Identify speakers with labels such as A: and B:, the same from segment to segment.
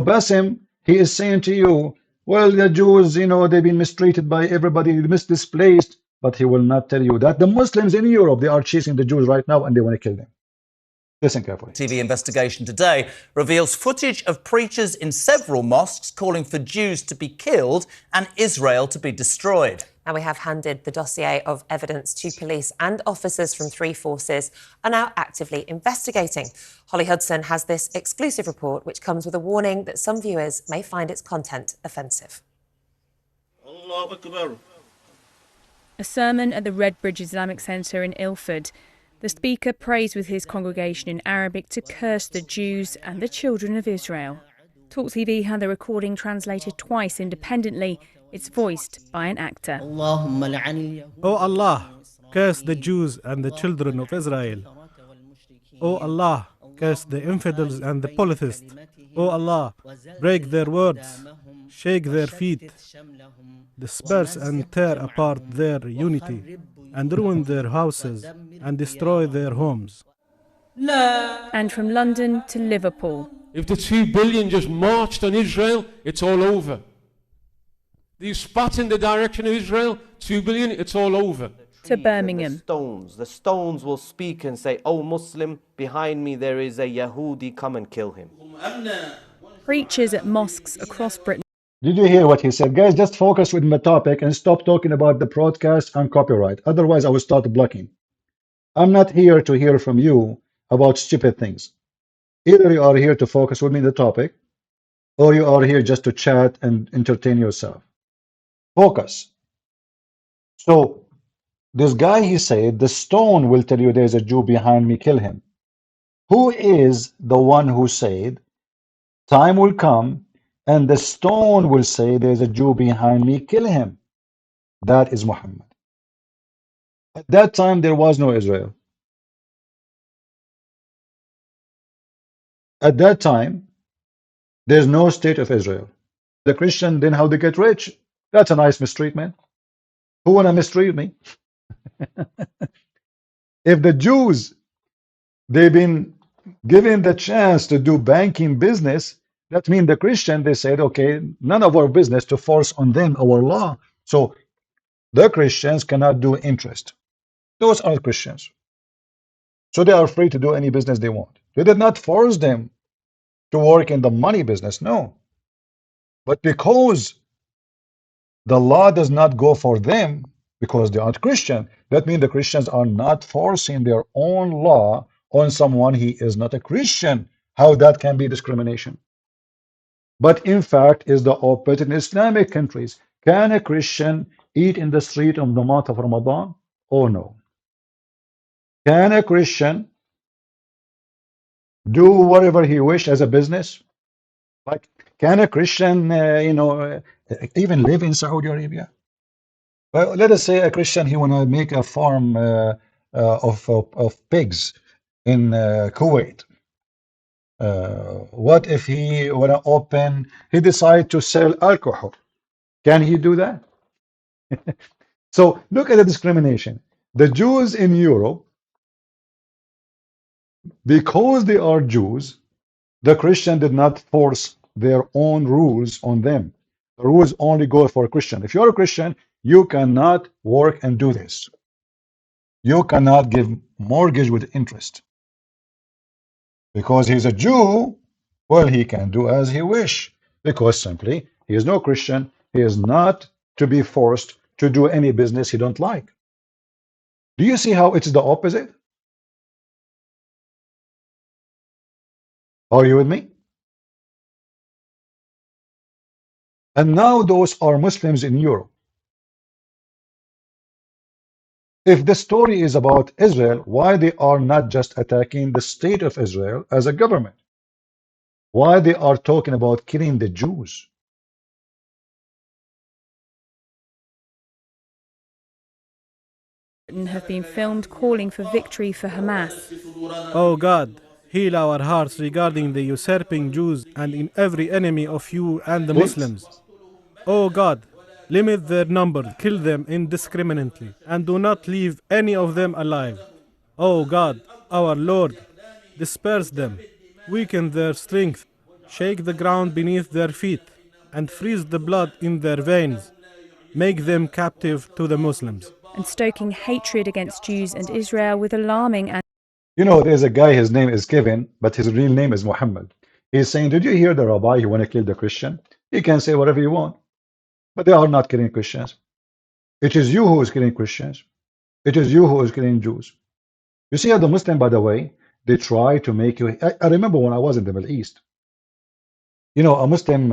A: Basim, he is saying to you, well, the Jews, they've been mistreated by everybody, displaced, but he will not tell you that the Muslims in Europe, they are chasing the Jews right now and they want to kill them. Listen carefully.
B: TV investigation today reveals footage of preachers in several mosques calling for Jews to be killed and Israel to be destroyed.
C: And we have handed the dossier of evidence to police, and officers from 3 forces are now actively investigating. Holly Hudson has this exclusive report, which comes with a warning that some viewers may find its content offensive.
D: Allahu Akbar.
E: A sermon at the Redbridge Islamic Centre in Ilford. The speaker prays with his congregation in Arabic to curse the Jews and the children of Israel. Talk TV had the recording translated twice independently. It's voiced by an actor.
F: O Allah, curse the Jews and the children of Israel. O Allah, curse the infidels and the polytheists. O Allah, break their words, shake their feet, disperse and tear apart their unity, and ruin their houses and destroy their homes.
E: And from London to Liverpool.
G: If the 2 billion just marched on Israel, it's all over. You spat in the direction of Israel, 2 billion, it's all over.
E: To Birmingham.
H: The stones will speak and say, "Oh Muslim, behind me there is a Yahudi, come and kill him."
E: Preachers at mosques across Britain.
A: Did you hear what he said? Guys, just focus with my topic and stop talking about the broadcast and copyright. Otherwise, I will start blocking. I'm not here to hear from you about stupid things. Either you are here to focus with me on the topic, or you are here just to chat and entertain yourself. Focus. So, this guy, he said, the stone will tell you there's a Jew behind me, kill him. Who is the one who said, time will come and the stone will say there's a Jew behind me, kill him? That is Muhammad. At that time, there was no Israel. At that time, there's no state of Israel. The Christian, then how they get rich? That's a nice mistreatment. Who wanna mistreat me? If the Jews, they've been given the chance to do banking business, that means the Christian, they said, okay, none of our business to force on them our law. So the Christians cannot do interest. Those are Christians. So they are free to do any business they want. They did not force them to work in the money business, no. But because the law does not go for them, because they aren't Christian, that means the Christians are not forcing their own law on someone he is not a Christian. How that can be discrimination? But in fact, is the opposite in Islamic countries. Can a Christian eat in the street on the month of Ramadan? Oh no. Can a Christian do whatever he wishes as a business? Like, can a Christian, even live in Saudi Arabia? Well, let us say a Christian, he want to make a farm of pigs in Kuwait. What if he want to open, he decide to sell alcohol? Can he do that? So look at the discrimination. The Jews in Europe, because they are Jews, the Christian did not force their own rules on them. The rules only go for a Christian. If you're a Christian, you cannot work and do this. You cannot give mortgage with interest. Because he's a Jew, well, he can do as he wish. Because simply, he is no Christian. He is not to be forced to do any business he don't like. Do you see how it's the opposite? Are you with me? And now those are Muslims in Europe. If the story is about Israel, why they are not just attacking the state of Israel as a government? Why they are talking about killing the Jews?
E: Have been filmed calling for victory for Hamas.
F: O God, heal our hearts regarding the usurping Jews and in every enemy of you and the Muslims. O God, limit their number, kill them indiscriminately, and do not leave any of them alive. O God, our Lord, disperse them, weaken their strength, shake the ground beneath their feet, and freeze the blood in their veins, make them captive to the Muslims.
E: And stoking hatred against Jews and Israel with alarming and
A: You know, there's a guy, his name is Kevin, but his real name is Muhammad. He's saying, did you hear the rabbi who want to kill the Christian? He can say whatever you want, but they are not killing Christians. It is you who is killing Christians. It is you who is killing Jews. You see how the Muslim, by the way, they try to make you. I remember when I was in the Middle East, you know, a Muslim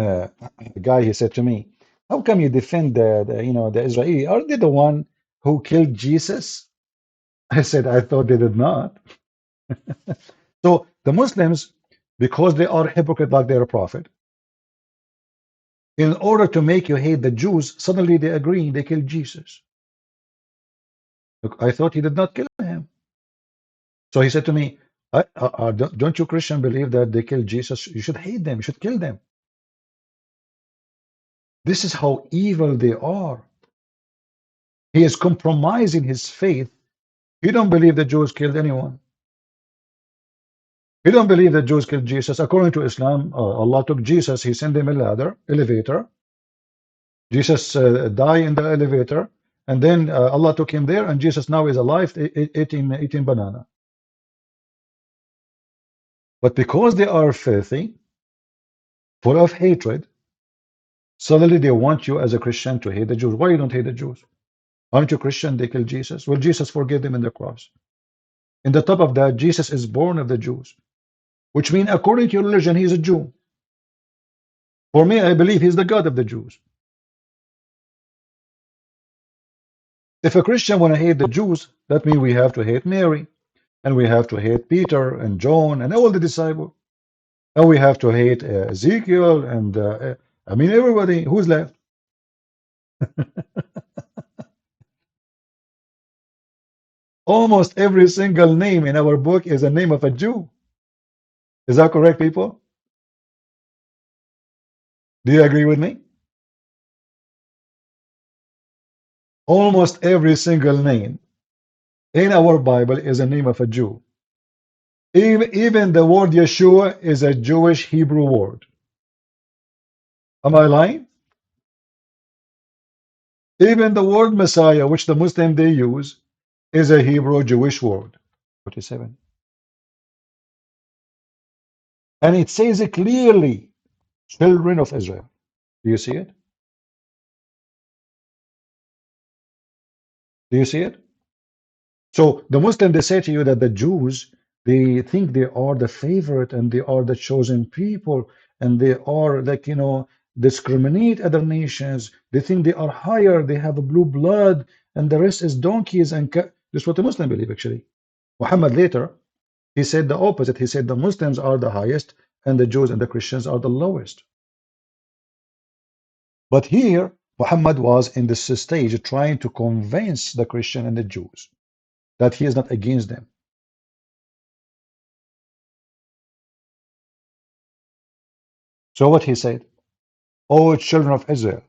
A: guy, he said to me, how come you defend the Israeli? Are they the one who killed Jesus? I said, I thought they did not. So the Muslims, because they are hypocrite like their prophet, in order to make you hate the Jews, suddenly they agree they killed Jesus. Look, I thought he did not kill him. So he said to me, don't you Christian believe that they killed Jesus? You should hate them. You should kill them. This is how evil they are. He is compromising his faith. He don't believe the Jews killed anyone. He don't believe that Jews killed Jesus. According to Islam, Allah took Jesus. He sent him a ladder, elevator. Jesus died in the elevator, and then Allah took him there, and Jesus now is alive, eating banana. But because they are filthy, full of hatred, suddenly they want you as a Christian to hate the Jews. Why you don't hate the Jews? Aren't you Christian? They killed Jesus. Well, Jesus forgave them in the cross. In the top of that, Jesus is born of the Jews, which means according to your religion, he is a Jew. For me, I believe he's the God of the Jews. If a Christian want to hate the Jews, that means we have to hate Mary, and we have to hate Peter and John and all the disciples, and we have to hate Ezekiel and I mean everybody. Who's left? Almost every single name in our book is a name of a Jew. Is that correct, people? Do you agree with me? Almost every single name in our Bible is a name of a Jew. Even the word Yeshua is a Jewish Hebrew word. Am I lying? Even the word Messiah, which the Muslim they use, is a Hebrew Jewish word. 47. And it says it clearly, children of Israel. Do you see it? Do you see it? So the Muslim, they say to you that the Jews, they think they are the favorite and they are the chosen people and they are like, you know, discriminate other nations. They think they are higher, they have a blue blood, and the rest is donkeys. And this is what the Muslim believe, actually. Muhammad later, he said the opposite. He said the Muslims are the highest and the Jews and the Christians are the lowest. But here, Muhammad was in this stage trying to convince the Christian and the Jews that he is not against them. So what he said, O children of Israel,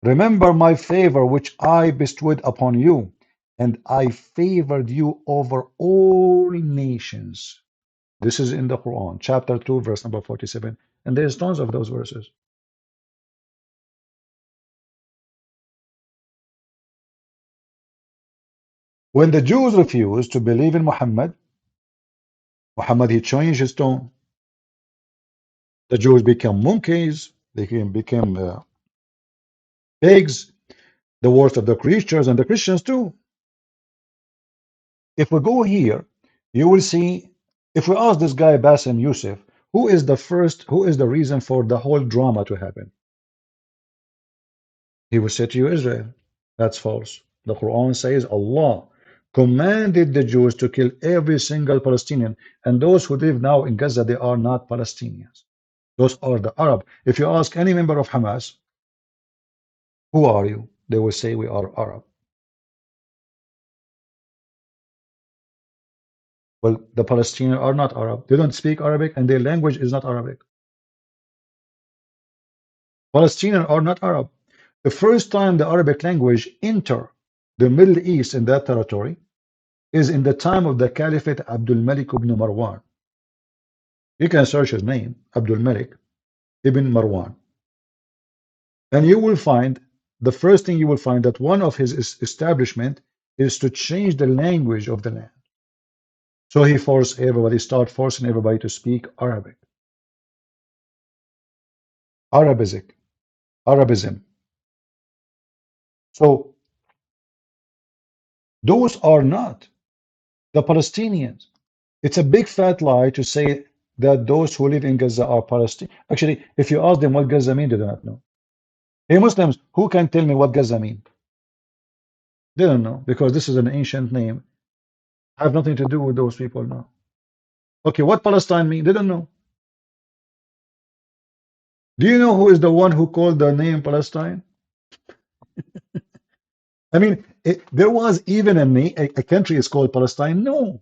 A: remember my favor which I bestowed upon you, and I favored you over all nations. This is in the Quran, chapter 2, verse number 47. And there's tons of those verses. When the Jews refused to believe in Muhammad, he changed his tone. The Jews became monkeys, they became pigs, the worst of the creatures, and the Christians too. If we go here, you will see, if we ask this guy Bassem Youssef, who is the reason for the whole drama to happen? He will say to you, Israel. That's false. The Quran says Allah commanded the Jews to kill every single Palestinian, and those who live now in Gaza, they are not Palestinians. Those are the Arab. If you ask any member of Hamas, who are you? They will say we are Arab. Well, the Palestinians are not Arab. They don't speak Arabic, and their language is not Arabic. Palestinians are not Arab. The first time the Arabic language entered the Middle East in that territory is in the time of the Caliphate Abdul Malik ibn Marwan. You can search his name, Abdul Malik. ibn Marwan. And you will find, the first thing you will find, that one of his establishment is to change the language of the land. So he forced everybody, start forcing everybody to speak Arabic. Arabism. So those are not the Palestinians. It's a big fat lie to say that those who live in Gaza are Palestinians. Actually, if you ask them what Gaza means, they do not know. Hey, Muslims, who can tell me what Gaza means? They don't know, because this is an ancient name. Have nothing to do with those people now. Okay, what Palestine mean? They don't know. Do you know who is the one who called the name Palestine? I mean, there was even a country is called Palestine? No.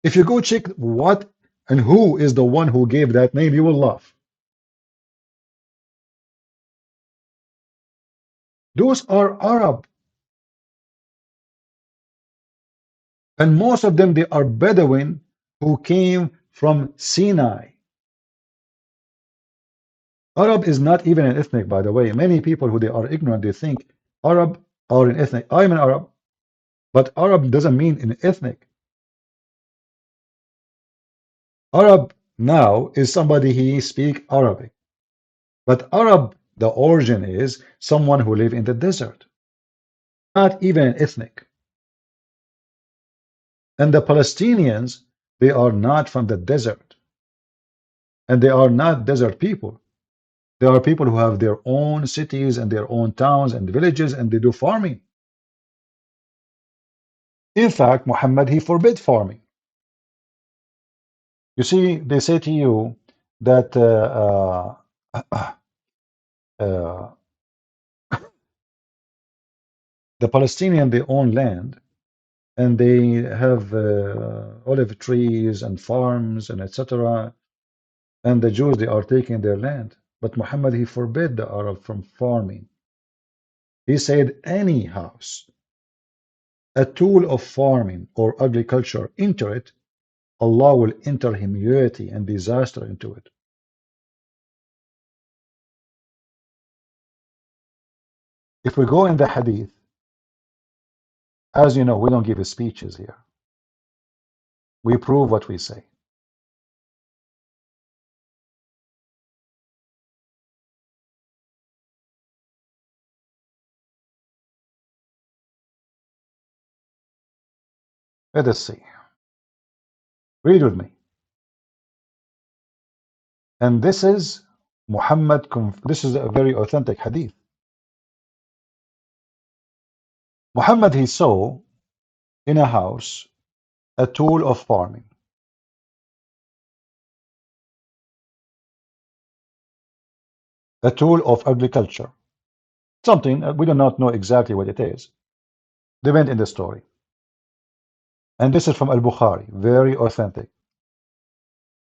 A: If you go check what and who is the one who gave that name, you will laugh. Those are Arab. And most of them, they are Bedouin who came from Sinai. Arab is not even an ethnic, by the way. Many people who they are ignorant, they think Arab are an ethnic. I'm an Arab, but Arab doesn't mean an ethnic. Arab now is somebody he speak Arabic. But Arab, the origin is someone who live in the desert. Not even an ethnic. And the Palestinians, they are not from the desert. And they are not desert people. There are people who have their own cities and their own towns and villages, and they do farming. In fact, Muhammad, he forbid farming. You see, they say to you that the Palestinian, they own land, and they have olive trees and farms and etc. And the Jews, they are taking their land. But Muhammad, he forbid the Arab from farming. He said any house, a tool of farming or agriculture, enter it, Allah will enter humility and disaster into it. If we go in the hadith, as you know, we don't give speeches here. We prove what we say. Let us see. Read with me. And this is Muhammad, this is a very authentic hadith. Muhammad, he saw in a house a tool of farming. A tool of agriculture. Something, we do not know exactly what it is. They went in the story. And this is from Al-Bukhari, very authentic.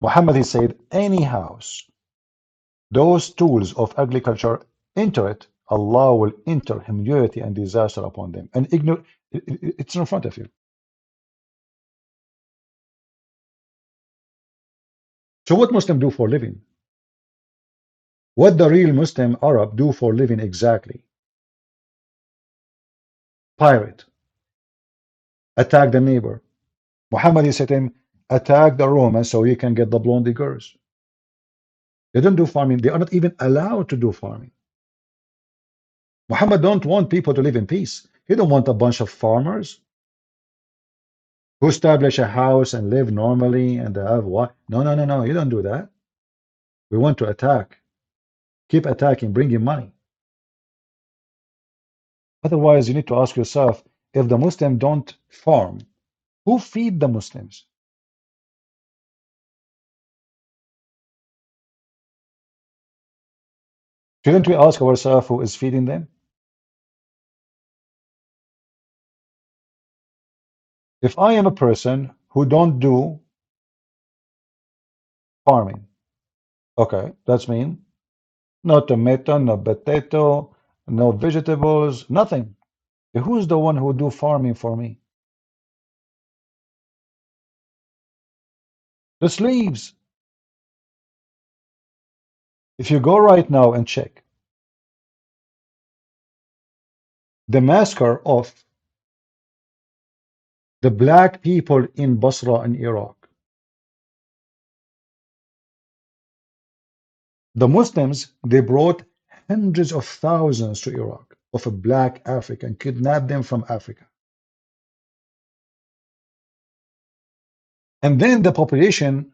A: Muhammad, he said, any house, those tools of agriculture, enter it, Allah will enter humility and disaster upon them. And ignore, it's in front of you. So what Muslim do for living? What the real Muslim Arab do for living exactly? Pirate. Attack the neighbor. Muhammad, he said to him, attack the Romans so you can get the blondie girls. They don't do farming. They are not even allowed to do farming. Muhammad don't want people to live in peace. He don't want a bunch of farmers who establish a house and live normally and have what? No, no, no, no. You don't do that. We want to attack. Keep attacking, bring in money. Otherwise, you need to ask yourself, if the Muslim don't farm, who feed the Muslims? Shouldn't we ask ourselves who is feeding them? If I am a person who don't do farming, okay, that's mean no tomato, no potato, no vegetables, nothing. Who's the one who do farming for me? The slaves. If you go right now and check the massacre of the black people in Basra in Iraq, the Muslims, they brought hundreds of thousands to Iraq of a black African, kidnapped them from Africa. And then the population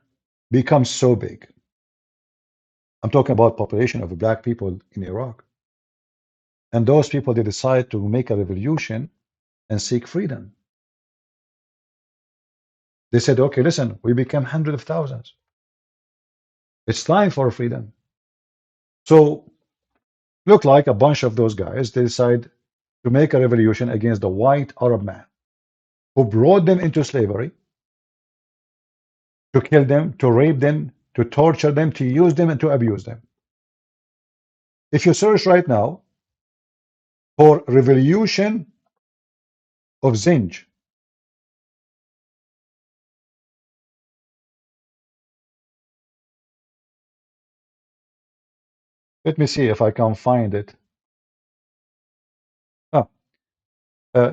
A: becomes so big. I'm talking about population of black people in Iraq. And those people, they decide to make a revolution and seek freedom. They said, okay, listen, we became hundreds of thousands. It's time for freedom. So, look like a bunch of those guys, they decide to make a revolution against the white Arab man who brought them into slavery, to kill them, to rape them, to torture them, to use them, and to abuse them. If you search right now for revolution of Zinj, let me see if I can find it. Ah,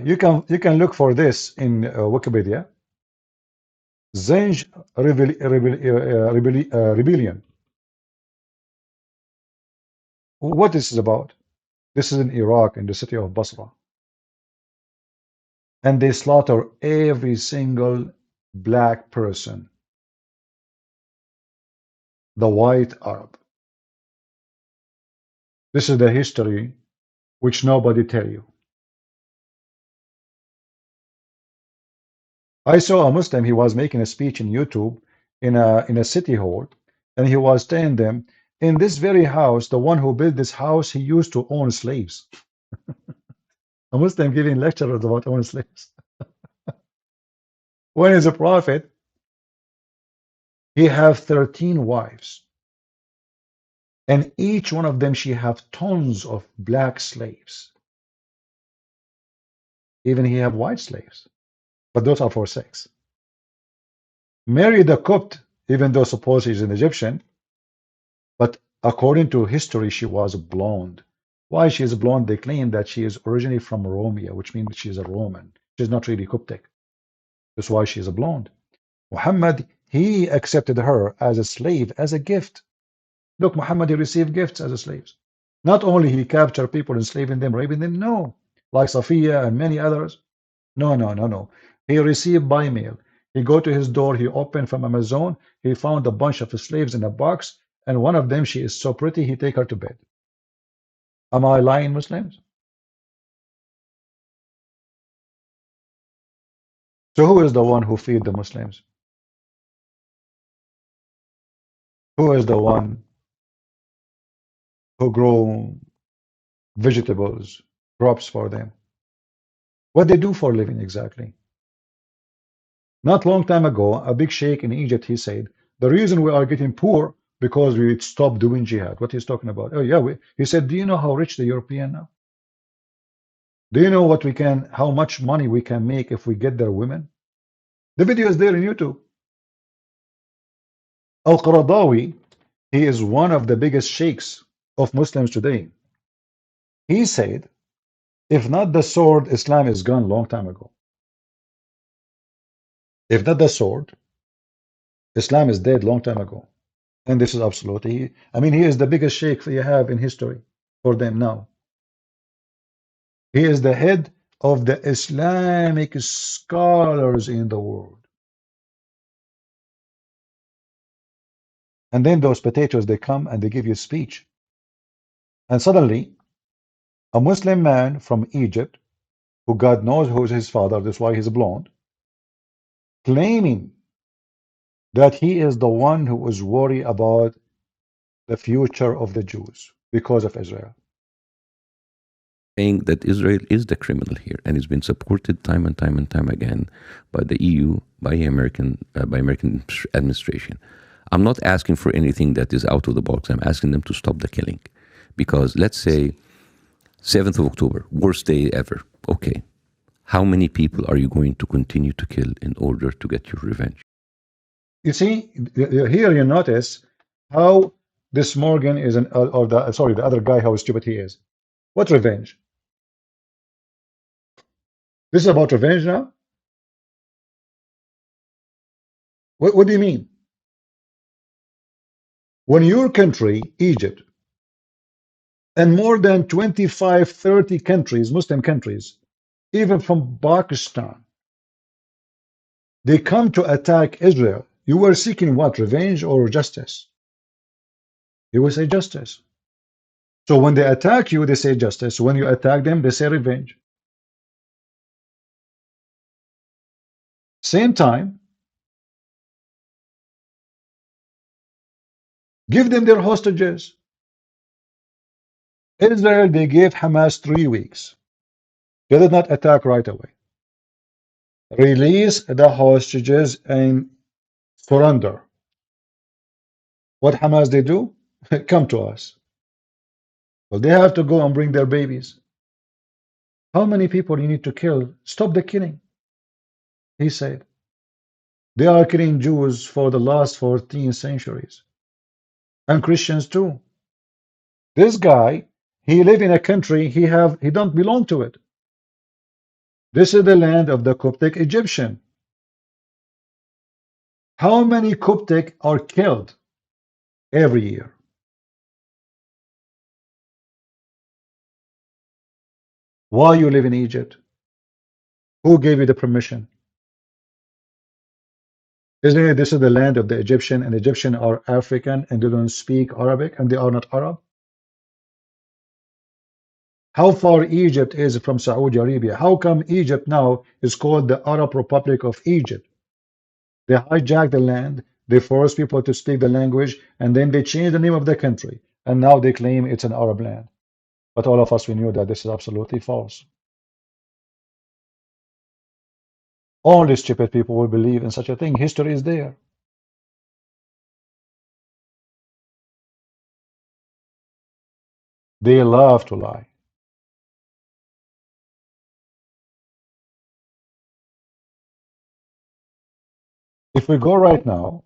A: you can look for this in Wikipedia. Zinj rebellion. What this is about? This is in Iraq, in the city of Basra. And they slaughter every single black person, the white Arab. This is the history which nobody tell you. I saw a Muslim, he was making a speech in YouTube in a city hall, and he was telling them, in this very house, the one who built this house, he used to own slaves. A Muslim giving lectures about owning slaves. When he's a prophet, he have 13 wives, and each one of them, she have tons of black slaves. Even he have white slaves, but those are for sex. Married a Copt, even though suppose she's an Egyptian, but according to history, she was blonde. Why she is blonde? They claim that she is originally from Romania, which means she is a Roman. She's not really Coptic. That's why she is a blonde. Muhammad, he accepted her as a slave, as a gift. Look, Muhammad, he received gifts as a slaves. Not only he captured people, enslaving them, raping them, no. Like Safiya and many others. No. He received by mail. He go to his door, he opened from Amazon, he found a bunch of slaves in a box, and one of them, she is so pretty, he take her to bed. Am I lying, Muslims? So who is the one who feed the Muslims? Who is the one who grow vegetables, crops for them? What they do for a living exactly? Not long time ago, a big sheikh in Egypt, he said, the reason we are getting poor because we stopped doing jihad. What he's talking about? Oh yeah, he said, do you know how rich the European now? Do you know what we can, how much money we can make if we get their women? The video is there in YouTube. Al-Qaradawi, he is one of the biggest sheikhs of Muslims today. He said, if not the sword, Islam is gone long time ago. If not the sword, Islam is dead long time ago. And this is absolutely, I mean, he is the biggest sheikh you have in history for them now. He is the head of the Islamic scholars in the world. And then those potatoes, they come and they give you a speech. And suddenly, a Muslim man from Egypt, who God knows who is his father, that's why he's blonde, claiming that he is the one who is worried about the future of the Jews because of Israel.
I: Saying that Israel is the criminal here, and it's been supported time and time again by the EU, by American administration. I'm not asking for anything that is out of the box. I'm asking them to stop the killing, because let's say 7th of October, worst day ever. Okay, how many people are you going to continue to kill in order to get your revenge?
A: You see, here you notice how this Morgan is an or the sorry, the other guy, how stupid he is. What revenge? This is about revenge now? What do you mean? When your country, Egypt, and more than 25, 30 countries, Muslim countries, even from Pakistan, they come to attack Israel, you were seeking what? Revenge or justice? You will say justice. So when they attack you, they say justice. When you attack them, they say revenge. Same time, give them their hostages. Israel, they gave Hamas 3 weeks. They did not attack right away. Release the hostages and surrender. What Hamas they do? Come to us. Well, they have to go and bring their babies. How many people you need to kill? Stop the killing. He said. They are killing Jews for the last 14 centuries. And Christians too. This guy, he live in a country he don't belong to it. This is the land of the Coptic Egyptian. How many Coptic are killed every year? Why you live in Egypt? Who gave you the permission? Isn't it this is the land of the Egyptian, and Egyptian are African and they don't speak Arabic and they are not Arab? How far Egypt is from Saudi Arabia? How come Egypt now is called the Arab Republic of Egypt? They hijack the land, they force people to speak the language, and then they change the name of the country. And now they claim it's an Arab land. But all of us, we knew that this is absolutely false. Only stupid people will believe in such a thing. History is there. They love to lie. If we go right now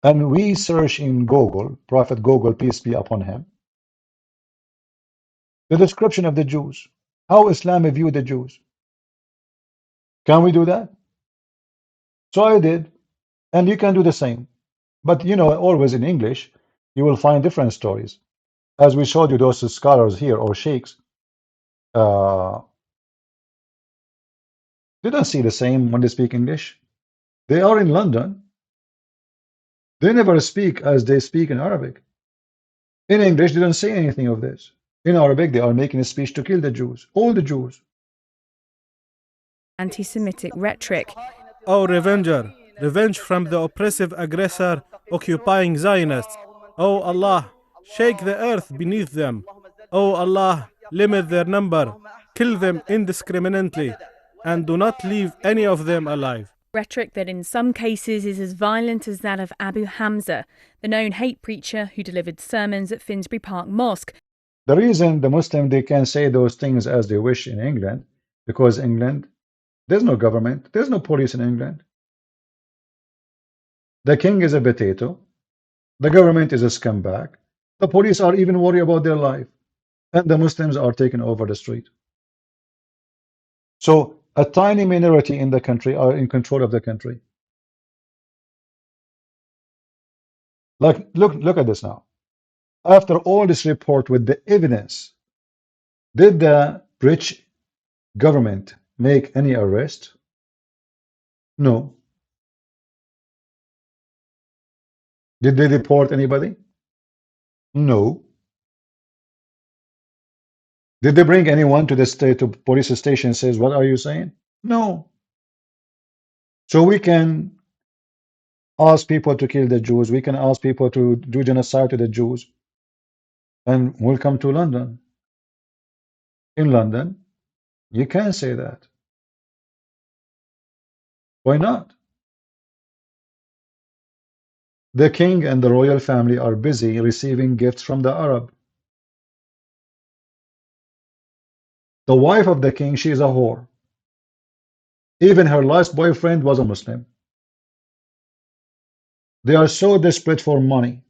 A: and we search in Google, Prophet Google, peace be upon him, the description of the Jews, how Islam view the Jews. Can we do that? So I did, and you can do the same. But you know, always in English, you will find different stories. As we showed you, those scholars here or sheikhs, they don't see the same when they speak English. They are in London. They never speak as they speak in Arabic. In English, they don't say anything of this. In Arabic, they are making a speech to kill the Jews, all the Jews.
E: Anti-Semitic rhetoric.
F: O Revenger, revenge from the oppressive aggressor occupying Zionists. O Allah, shake the earth beneath them. O Allah, limit their number, kill them indiscriminately, and do not leave any of them alive.
E: Rhetoric that in some cases is as violent as that of Abu Hamza, the known hate preacher who delivered sermons at Finsbury Park Mosque.
A: The reason the Muslim, they can say those things as they wish in England, because England, there's no government, there's no police in England. The king is a potato, the government is a scumbag, the police are even worried about their life, and the Muslims are taking over the street. So a tiny minority in the country are in control of the country. Like, look at this now. After all this report with the evidence, did the British government make any arrest? No. Did they deport anybody? No. Did they bring anyone to the state to police station and says, what are you saying? No. So we can ask people to kill the Jews. We can ask people to do genocide to the Jews. And we'll come to London. In London, you can't say that. Why not? The king and the royal family are busy receiving gifts from the Arab. The wife of the king, she is a whore. Even her last boyfriend was a Muslim. They are so desperate for money.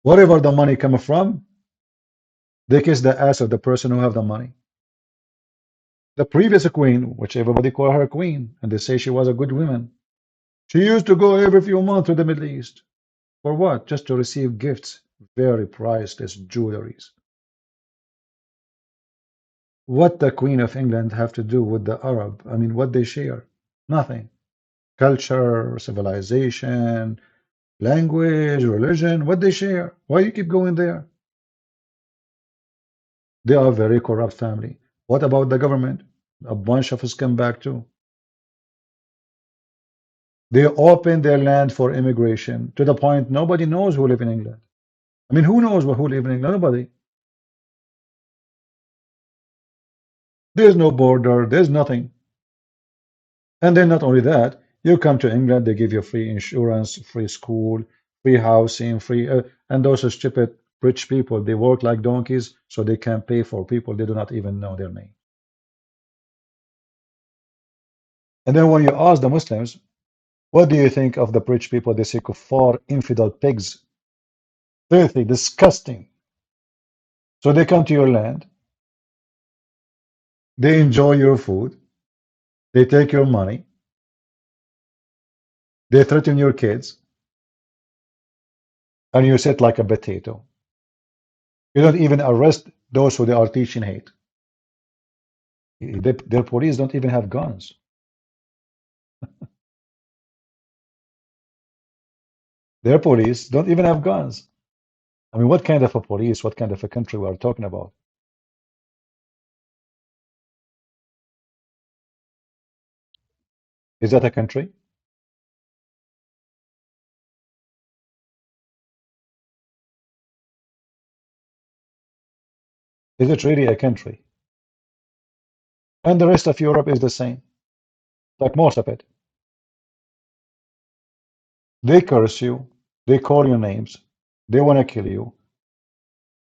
A: Wherever the money comes from, they kiss the ass of the person who have the money. The previous queen, which everybody call her queen, and they say she was a good woman, she used to go every few months to the Middle East. For what? Just to receive gifts, very priceless jewelries. What the Queen of England have to do with the Arab? I mean, what they share? Nothing. Culture, civilization, language, religion, what they share? Why you keep going there? They are a very corrupt family. What about the government? A bunch of scumbag too. They open their land for immigration to the point nobody knows who live in England. I mean, who knows who live in England? Nobody. There's no border. There's nothing. And then not only that, you come to England, they give you free insurance, free school, free housing, free, and those are stupid rich people. They work like donkeys, so they can pay for people they do not even know their name. And then when you ask the Muslims, what do you think of the rich people? They say kuffar, infidel pigs, filthy, disgusting. So they come to your land, they enjoy your food, they take your money, they threaten your kids, and you sit like a potato. You don't even arrest those who they are teaching hate. Their police don't even have guns. Their police don't even have guns. I mean, what kind of a police, what kind of a country we are talking about? Is that a country? Is it really a country? And the rest of Europe is the same, like most of it. They curse you, they call you names, they want to kill you,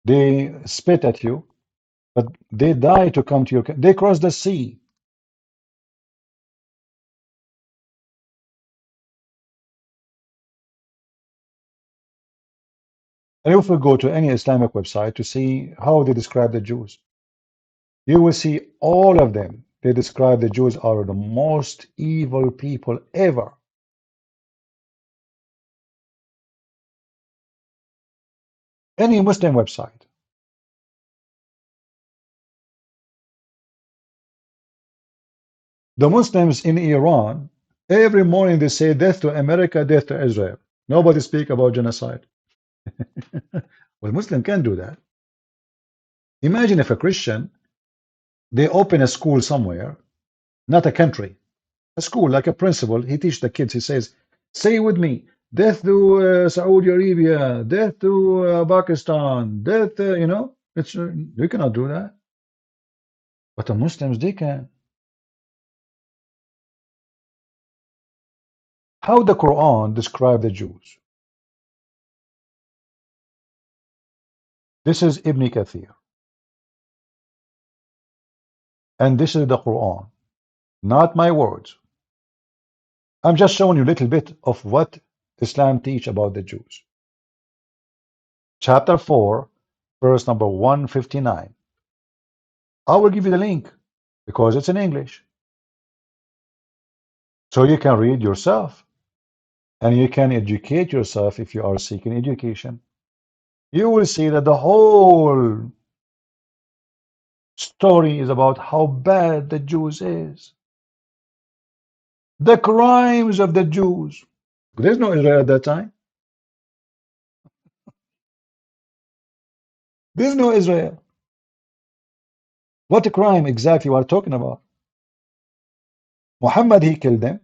A: they spit at you, but they die to come to your country. They cross the sea. And if we go to any Islamic website to see how they describe the Jews, you will see all of them. They describe the Jews are the most evil people ever. Any Muslim website. The Muslims in Iran, every morning they say death to America, death to Israel. Nobody speak about genocide. Well, Muslim can't do that. Imagine if a Christian, they open a school somewhere, not a country, a school, like a principal, he teach the kids, he says, say with me, death to Saudi Arabia, death to Pakistan, death, you know, it's you cannot do that. But the Muslims, they can. How the Quran describe the Jews? This is Ibn Kathir. And this is the Quran, not my words. I'm just showing you a little bit of what Islam teach about the Jews. Chapter 4, verse number 159. I will give you the link because it's in English. So you can read yourself and you can educate yourself if you are seeking education. You will see that the whole story is about how bad the Jews is. The crimes of the Jews. There's no Israel at that time. There's no Israel. What crime exactly we are talking about? Muhammad, he killed them.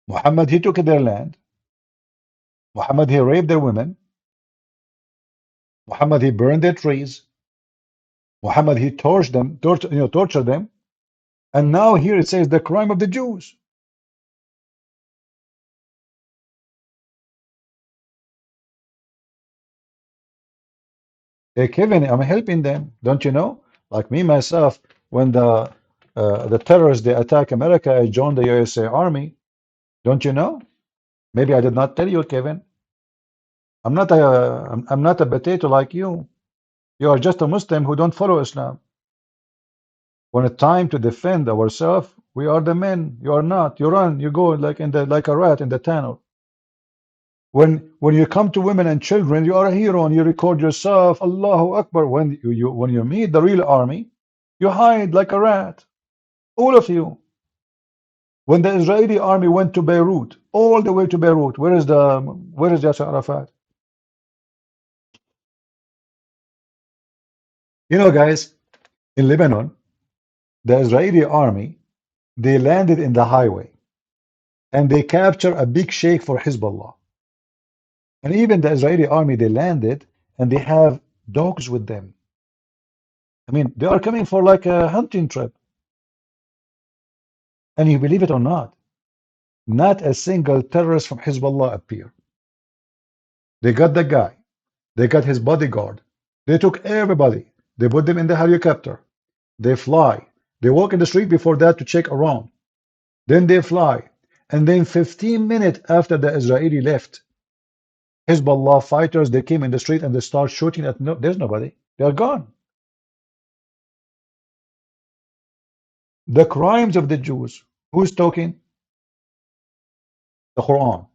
A: Muhammad, he took their land. Muhammad, he raped their women. Muhammad, he burned their trees. Muhammad, he tortured them. And now here it says the crime of the Jews. Hey, Kevin, I'm helping them. Don't you know? Like me, myself, when the terrorists, they attack America, I joined the USA Army. Don't you know? Maybe I did not tell you, Kevin. I'm not a potato like you. You are just a Muslim who don't follow Islam. When it's time to defend ourselves, we are the men. You are not. You run. You go like a rat in the tunnel. When you come to women and children, you are a hero and you record yourself. Allahu Akbar. When you meet the real army, you hide like a rat. All of you. When the Israeli army went to Beirut, all the way to Beirut, where is Yasser Arafat? You know, guys, in Lebanon, the Israeli army, they landed in the highway and they captured a big sheikh for Hezbollah. And even the Israeli army, they landed and they have dogs with them. I mean, they are coming for like a hunting trip. And you believe it or not, not a single terrorist from Hezbollah appeared. They got the guy. They got his bodyguard. They took everybody. They put them in the helicopter. They fly. They walk in the street before that to check around. Then they fly. And then 15 minutes after the Israeli left, Hezbollah fighters, they came in the street and they start shooting at there's nobody. They're gone. The crimes of the Jews. Who's talking? The Quran.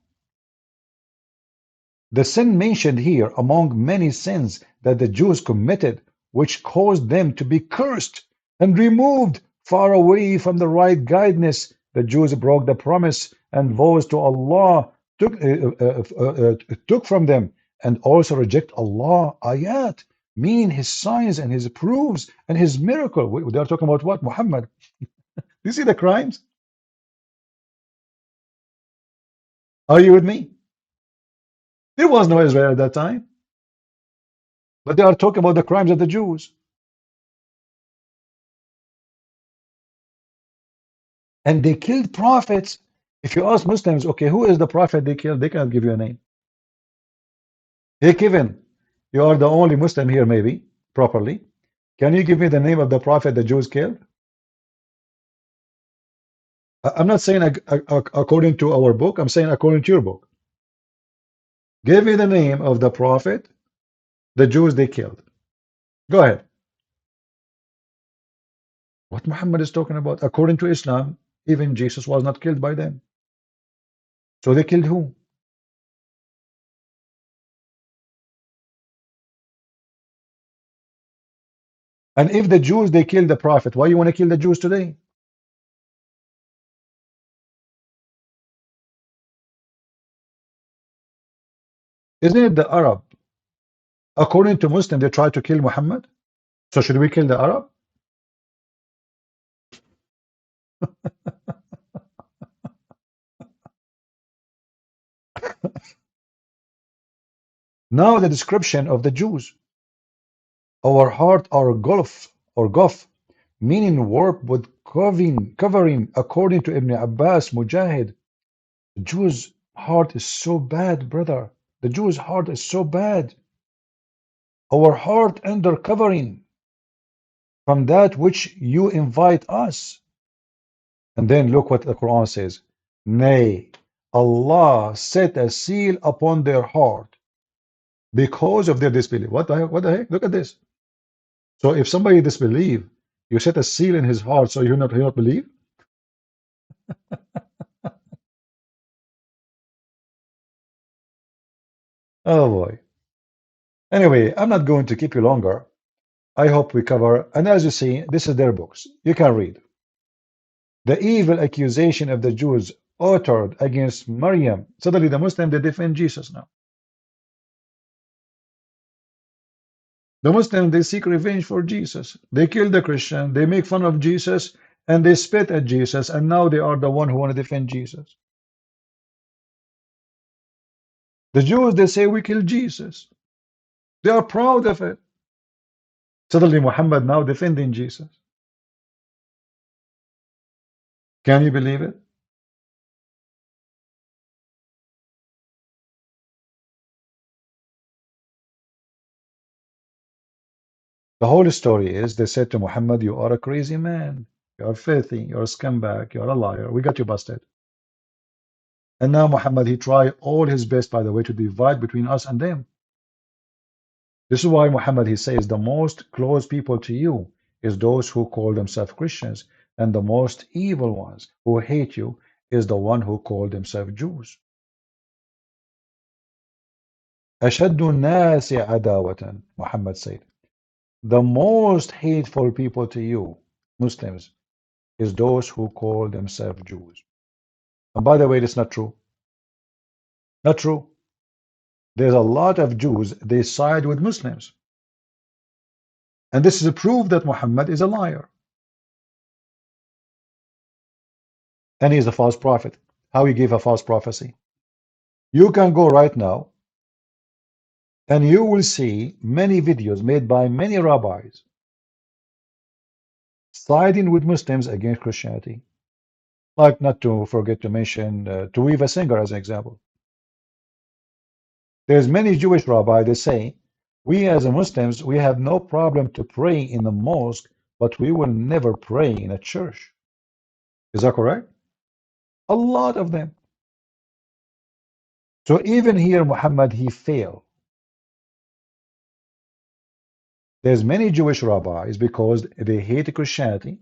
A: The sin mentioned here among many sins that the Jews committed, which caused them to be cursed and removed far away from the right guidance. The Jews broke the promise and vows to Allah took from them, and also reject Allah ayat, mean his signs and his proofs and his miracle. They are talking about what? Muhammad. You see the crimes? Are you with me? There was no Israel at that time. But they are talking about the crimes of the Jews. And they killed prophets. If you ask Muslims, okay, who is the prophet they killed? They cannot give you a name. Hey, Kevin, you are the only Muslim here, maybe, properly. Can you give me the name of the prophet the Jews killed? I'm not saying according to our book. I'm saying according to your book. Give me the name of the prophet the Jews they killed. Go ahead. What Muhammad is talking about? According to Islam, even Jesus was not killed by them. So they killed who? And if the Jews, they killed the prophet, why you want to kill the Jews today? Isn't it the Arab? According to Muslim, they tried to kill Muhammad. So should we kill the Arab? Now the description of the Jews. Our heart are gulf, meaning warp with covering, according to Ibn Abbas, Mujahid. The Jew's heart is so bad, brother. The Jew's heart is so bad. Our heart under covering from that which you invite us. And then look what the Quran says. Nay, Allah set a seal upon their heart because of their disbelief. What the heck? Look at this. So if somebody disbelieve, you set a seal in his heart so you not believe? Oh boy. Anyway, I'm not going to keep you longer. I hope we cover, and as you see, this is their books. You can read. The evil accusation of the Jews uttered against Maryam. Suddenly the Muslims, they defend Jesus now. The Muslims, they seek revenge for Jesus. They kill the Christian, they make fun of Jesus, and they spit at Jesus, and now they are the one who want to defend Jesus. The Jews, they say we killed Jesus. They are proud of it. Suddenly Muhammad now defending Jesus. Can you believe it? The whole story is they said to Muhammad, you are a crazy man. You are filthy. You're a scumbag. You're a liar. We got you busted. And now Muhammad, he tried all his best, by the way, to divide between us and them. This is why Muhammad, he says, the most close people to you is those who call themselves Christians, and the most evil ones who hate you is the one who call themselves Jews. أشد الناس عداوة, Muhammad said. The most hateful people to you, Muslims, is those who call themselves Jews. And by the way, that's not true. Not true. There's a lot of Jews, they side with Muslims. And this is a proof that Muhammad is a liar. And he's a false prophet. How he gave a false prophecy? You can go right now and you will see many videos made by many rabbis siding with Muslims against Christianity. Like, not to forget to mention Tuiva Singer as an example. There's many Jewish rabbis that say, we as Muslims, we have no problem to pray in the mosque, but we will never pray in a church. Is that correct? A lot of them. So even here, Muhammad, he failed. There's many Jewish rabbis because they hate Christianity.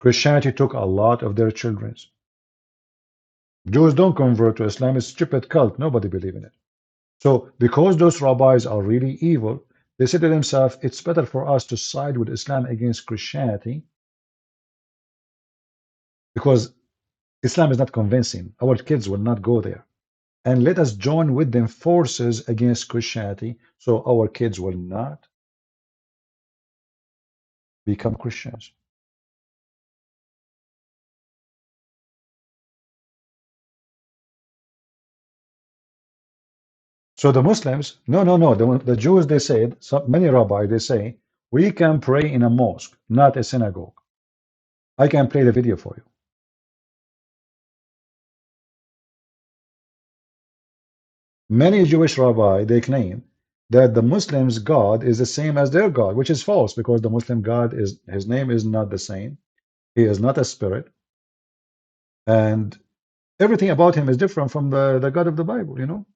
A: Christianity took a lot of their children. Jews don't convert to Islam. It's a stupid cult. Nobody believes in it. So because those rabbis are really evil, they say to themselves, it's better for us to side with Islam against Christianity because Islam is not convincing. Our kids will not go there. And let us join with them forces against Christianity so our kids will not become Christians. So the Muslims, no. The Jews, they said, many rabbis, they say, we can pray in a mosque, not a synagogue. I can play the video for you. Many Jewish rabbis, they claim that the Muslims' God is the same as their God, which is false because the Muslim God, his name is not the same. He is not a spirit. And everything about him is different from the God of the Bible, you know?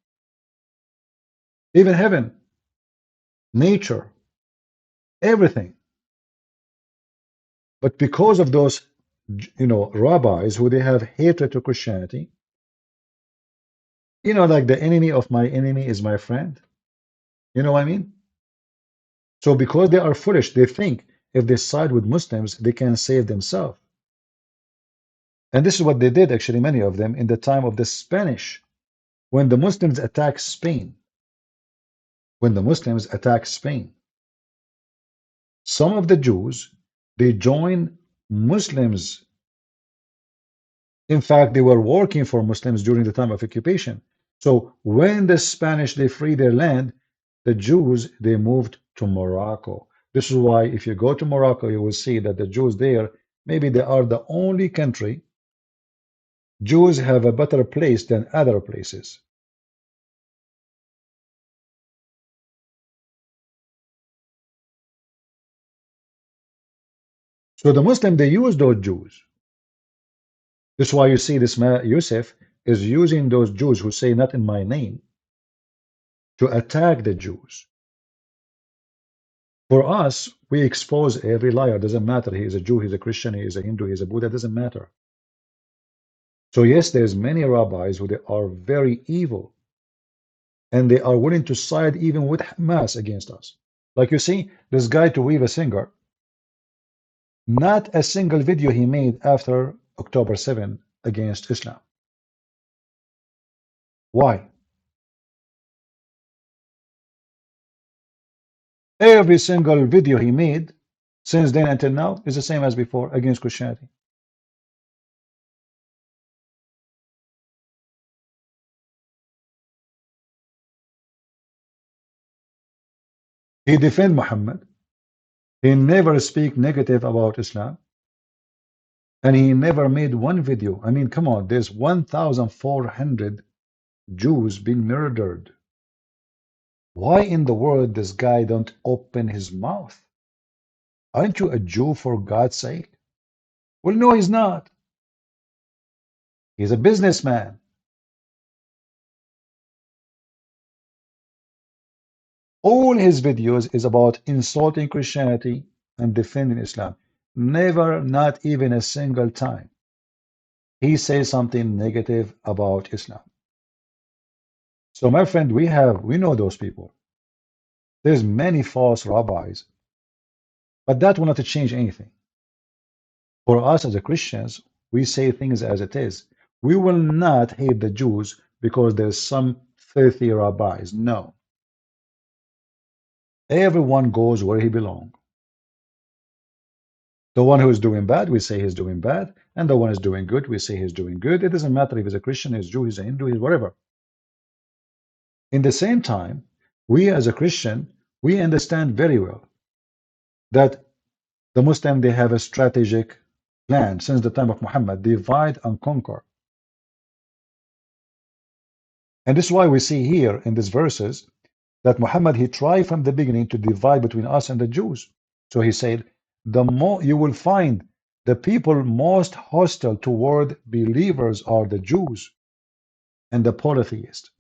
A: Even heaven, nature, everything. But because of those, rabbis who they have hatred to Christianity, like the enemy of my enemy is my friend. You know what I mean? So because they are foolish, they think if they side with Muslims, they can save themselves. And this is what they did, actually, many of them, in the time of the Spanish, when the Muslims attacked Spain. When the Muslims attacked Spain, some of the Jews, they joined Muslims. In fact, they were working for Muslims during the time of occupation. So when the Spanish, they freed their land, the Jews, they moved to Morocco. This is why if you go to Morocco, you will see that the Jews there, maybe they are the only country Jews have a better place than other places. So the Muslim, they use those Jews. This is why you see this man, Yusuf, is using those Jews who say not in my name to attack the Jews. For us, we expose every liar. Doesn't matter. He is a Jew, he's a Christian, he is a Hindu, he is a Buddha. Doesn't matter. So yes, there's many rabbis who they are very evil, and they are willing to side even with Hamas against us. Like you see, this guy Tuiva Singer, not a single video he made after October 7 against Islam. Why? Every single video he made since then until now is the same as before against Christianity. He defend Muhammad. He never speak negative about Islam. And he never made one video. I mean, come on, there's 1,400 Jews being murdered. Why in the world this guy don't open his mouth? Aren't you a Jew for God's sake? Well, no, he's not. He's a businessman. All his videos is about insulting Christianity and defending Islam. Never, not even a single time, he says something negative about Islam. So my friend, we know those people. There's many false rabbis, but that will not change anything. For us as a Christians, we say things as it is. We will not hate the Jews because there's some filthy rabbis. No. Everyone goes where he belongs. The one who is doing bad, we say he's doing bad. And the one who is doing good, we say he's doing good. It doesn't matter if he's a Christian, he's Jew, he's a Hindu, he's whatever. In the same time, we as a Christian, we understand very well that the Muslim, they have a strategic plan since the time of Muhammad, divide and conquer. And this is why we see here in these verses that Muhammad, he tried from the beginning to divide between us and the Jews. So he said, the more you will find the people most hostile toward believers are the Jews and the polytheists.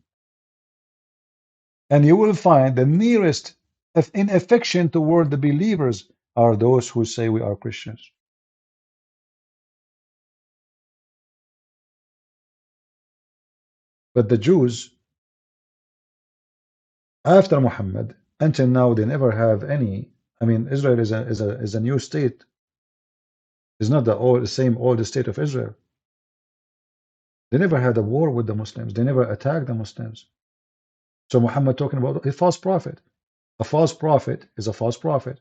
A: And you will find the nearest in affection toward the believers are those who say we are Christians. But the Jews, after Muhammad, until now, they never have any. I mean, Israel is a new state. It's not the same old state of Israel. They never had a war with the Muslims. They never attacked the Muslims. So Muhammad talking about a false prophet. A false prophet is a false prophet.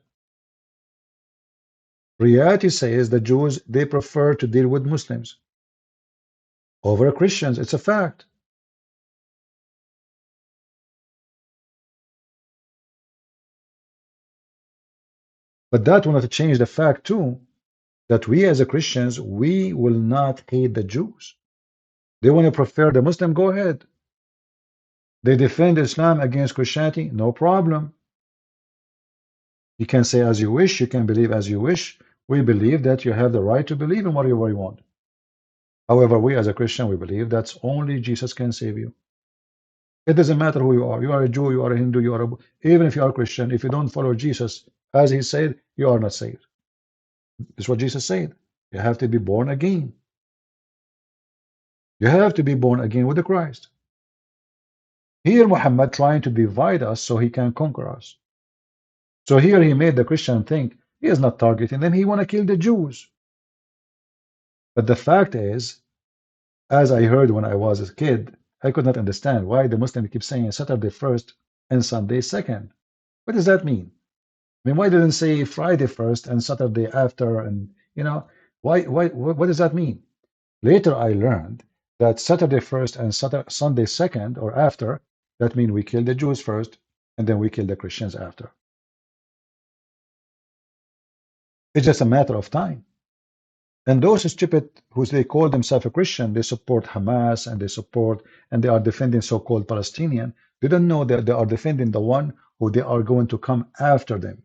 A: Reality says the Jews, they prefer to deal with Muslims over Christians. It's a fact. But that will not change the fact too that we as a Christians, we will not hate the Jews. They want to prefer the Muslim, go ahead. They defend Islam against Christianity, no problem. You can say as you wish, you can believe as you wish. We believe that you have the right to believe in whatever you want. However, we as a Christian, we believe that only Jesus can save you. It doesn't matter who you are. You are a Jew, you are a Hindu, you are even if you are a Christian, if you don't follow Jesus, as he said, you are not saved. This is what Jesus said. You have to be born again. You have to be born again with the Christ. Here Muhammad trying to divide us so he can conquer us. So here he made the Christian think he is not targeting them, he want to kill the Jews. But the fact is, as I heard when I was a kid, I could not understand why the Muslims keep saying Saturday first and Sunday second. What does that mean? I mean, why didn't say Friday first and Saturday after? And why? What does that mean? Later I learned that Saturday first and Sunday second or after, that means we kill the Jews first and then we kill the Christians after. It's just a matter of time. And those stupid who they call themselves a Christian, they support Hamas and they are defending so-called Palestinian. They don't know that they are defending the one who they are going to come after them.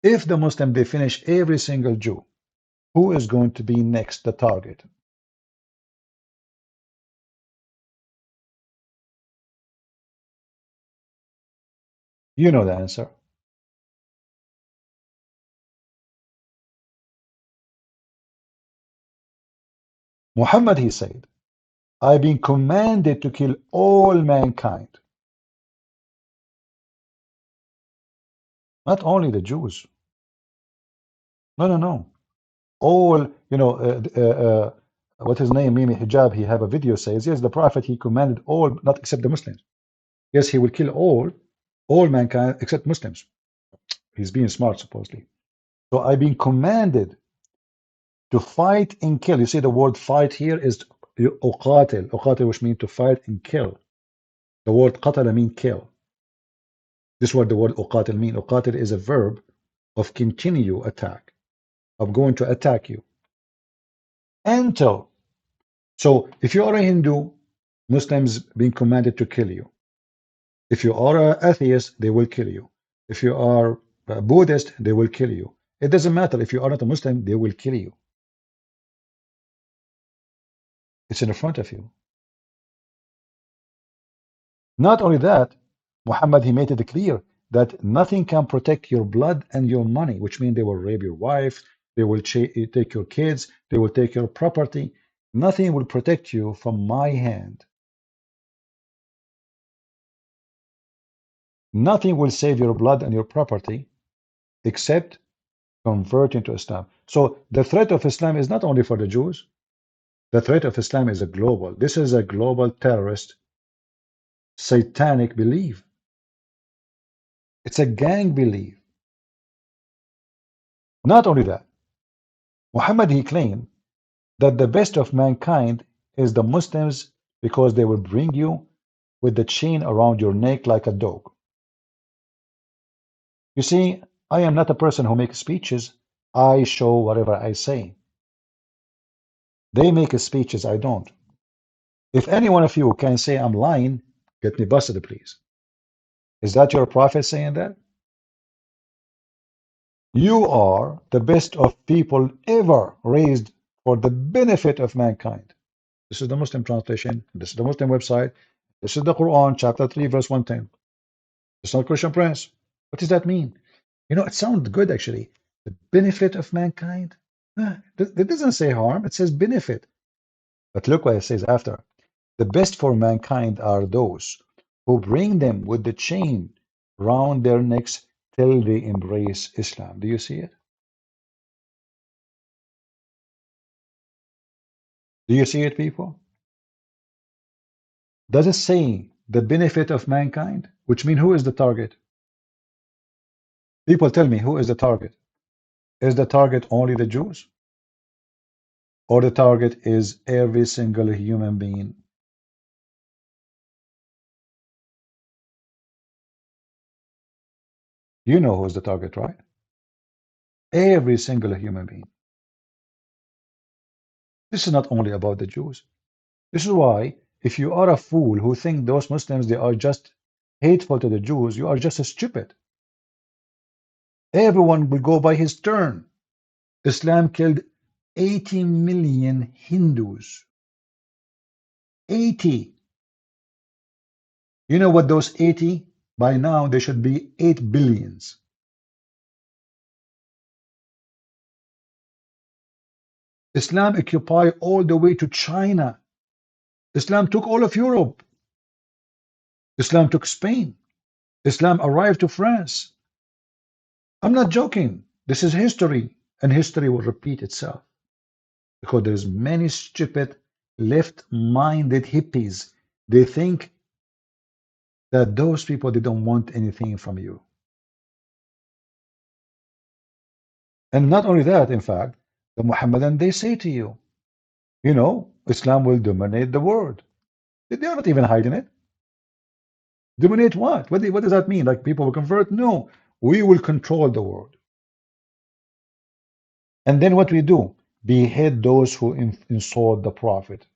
A: If the Muslim, they finish every single Jew, who is going to be next, the target? You know the answer. Muhammad, he said, I've been commanded to kill all mankind. Not only the Jews. No. All, what his name, Mimi Hijab, he have a video says, yes, the Prophet, he commanded all, not except the Muslims. Yes, he will kill all mankind except Muslims. He's being smart, supposedly. So I've been commanded to fight and kill. You see the word fight here is uqatil. Uqatil, which means to fight and kill. The word qatala means kill. This is what the word uqatil means. Uqatil is a verb of continue attack, of going to attack you. Until. So if you are a Hindu, Muslims being commanded to kill you. If you are an atheist, they will kill you. If you are a Buddhist, they will kill you. It doesn't matter. If you are not a Muslim, they will kill you. It's in front of you. Not only that, Muhammad, he made it clear that nothing can protect your blood and your money, which means they will rape your wife, they will take your kids, they will take your property. Nothing will protect you from my hand. Nothing will save your blood and your property except converting to Islam. So the threat of Islam is not only for the Jews, the threat of Islam is a global. This is a global terrorist, satanic belief. It's a gang belief. Not only that, Muhammad, he claimed that the best of mankind is the Muslims because they will bring you with the chain around your neck like a dog. You see, I am not a person who makes speeches. I show whatever I say. They make speeches, I don't. If any one of you can say I'm lying, get me busted, please. Is that your prophet saying that? You are the best of people ever raised for the benefit of mankind. This is the Muslim translation. This is the Muslim website. This is the Quran, chapter 3, verse 110. It's not Christian Prince. What does that mean? You know, it sounds good, actually. The benefit of mankind? It doesn't say harm. It says benefit. But look what it says after. The best for mankind are those who bring them with the chain round their necks till they embrace Islam. Do you see it? Do you see it, people? Does it say the benefit of mankind? Which means who is the target? People tell me, who is the target? Is the target only the Jews? Or the target is every single human being? You know who's the target, right? Every single human being. This is not only about the Jews. This is why, if you are a fool who think those Muslims, they are just hateful to the Jews, you are just stupid. Everyone will go by his turn. Islam killed 80 million Hindus. 80. You know what those 80? By now, they should be 8 billions. Islam occupied all the way to China. Islam took all of Europe. Islam took Spain. Islam arrived to France. I'm not joking. This is history, and history will repeat itself. Because there's many stupid, left-minded hippies. They think that those people, they don't want anything from you. And not only that, in fact, the Muhammadan, they say to you, you know, Islam will dominate the world. They are not even hiding it. Dominate what? What does that mean? Like people will convert? No, we will control the world. And then what we do? Behead those who insult the Prophet.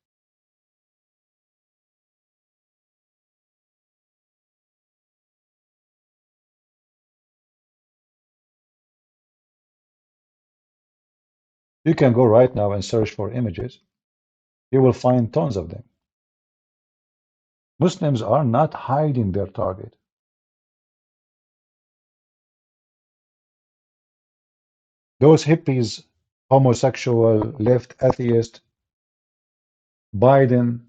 A: You can go right now and search for images. You will find tons of them. Muslims are not hiding their target. Those hippies, homosexual, left, atheist, Biden,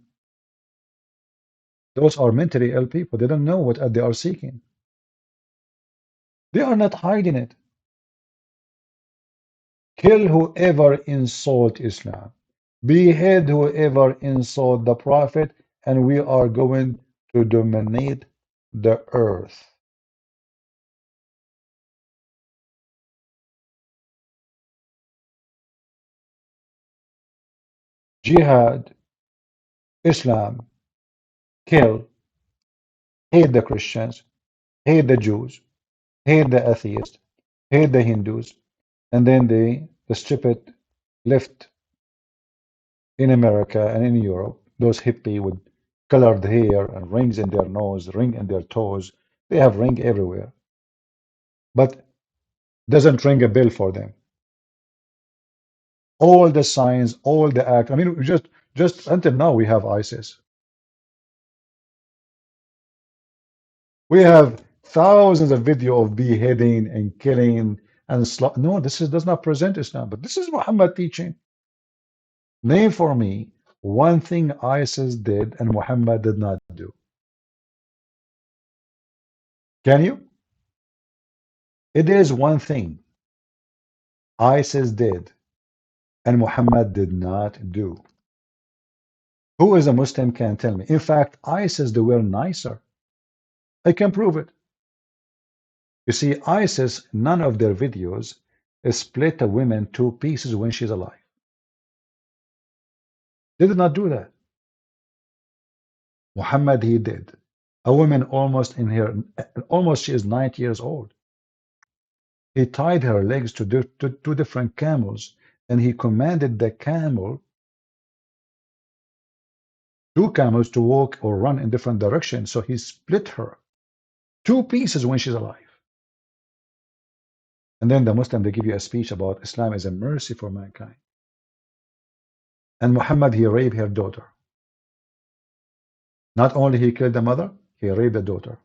A: those are mentally ill people. They don't know what they are seeking. They are not hiding it. Kill whoever insult Islam. Behead whoever insult the Prophet, and we are going to dominate the earth. Jihad, Islam, kill, hate the Christians, hate the Jews, hate the atheists, hate the Hindus, and then the stupid left in America and in Europe, those hippie with colored hair and rings in their nose, ring in their toes, they have ring everywhere. But doesn't ring a bell for them. All the signs, all the act. I mean, just Just until now, we have ISIS. We have thousands of video of beheading and killing and slaughter. No, does not present Islam, but this is Muhammad teaching. Name for me one thing ISIS did and Muhammad did not do. Can you? It is one thing ISIS did and Muhammad did not do. Who is a Muslim can tell me? In fact, ISIS, they were nicer. I can prove it. You see, ISIS, none of their videos split a woman 2 pieces when she's alive. They did not do that. Muhammad, he did. A woman almost she is 90 years old. He tied her legs to 2 different camels, and he commanded the 2 camels to walk or run in different directions. So he split her 2 pieces when she's alive. And then the Muslim, they give you a speech about Islam is a mercy for mankind. And Muhammad, he raped her daughter. Not only he killed the mother, he raped the daughter.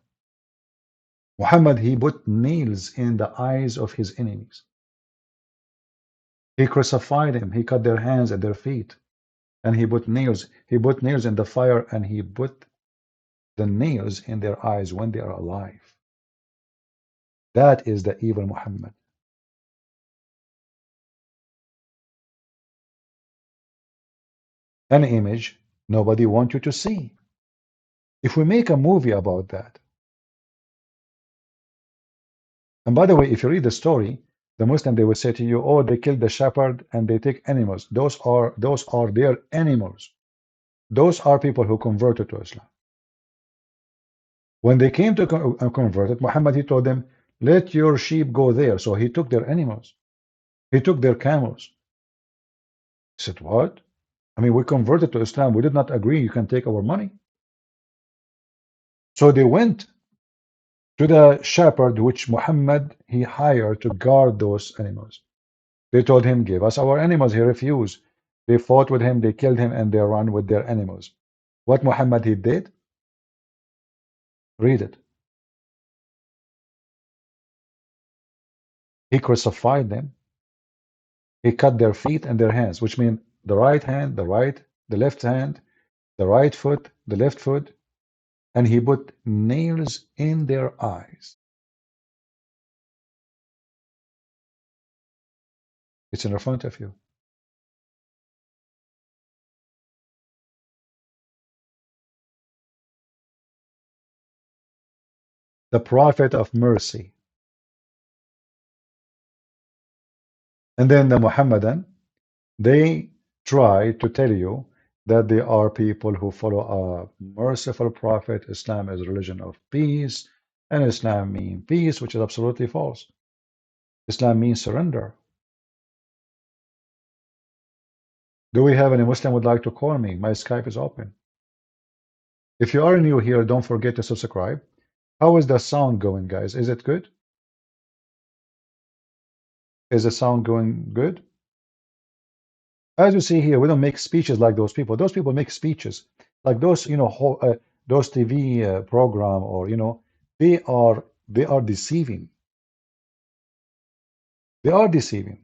A: Muhammad, he put nails in the eyes of his enemies. He crucified him. He cut their hands and their feet. And he put nails. He put nails in the fire, and he put the nails in their eyes when they are alive. That is the evil Muhammad. An image nobody wants you to see. If we make a movie about that, and by the way, if you read the story, the Muslim, they will say to you, oh, they killed the shepherd and they take animals. Those are their animals. Those are people who converted to Islam. When they came to convert, Muhammad, he told them, let your sheep go there. So he took their animals. He took their camels. He said, what? I mean, we converted to Islam. We did not agree. You can take our money. So they went to the shepherd, which Muhammad, he hired to guard those animals. They told him, give us our animals. He refused. They fought with him. They killed him, and they ran with their animals. What Muhammad, he did? Read it. He crucified them. He cut their feet and their hands, which means the right hand, the left hand, the right foot, the left foot, and he put nails in their eyes. It's in front of you. The prophet of mercy. And then the Muhammadan, they try to tell you that they are people who follow a merciful prophet. Islam is a religion of peace, and Islam means peace, which is absolutely false. Islam means surrender. Do we have any Muslim would like to call me? My Skype is open. If you are new here, don't forget to subscribe. How is the sound going, guys? Is it good? Is the sound going good? As you see here, we don't make speeches like those people. Those people make speeches like those, those TV program, or they are deceiving. They are deceiving.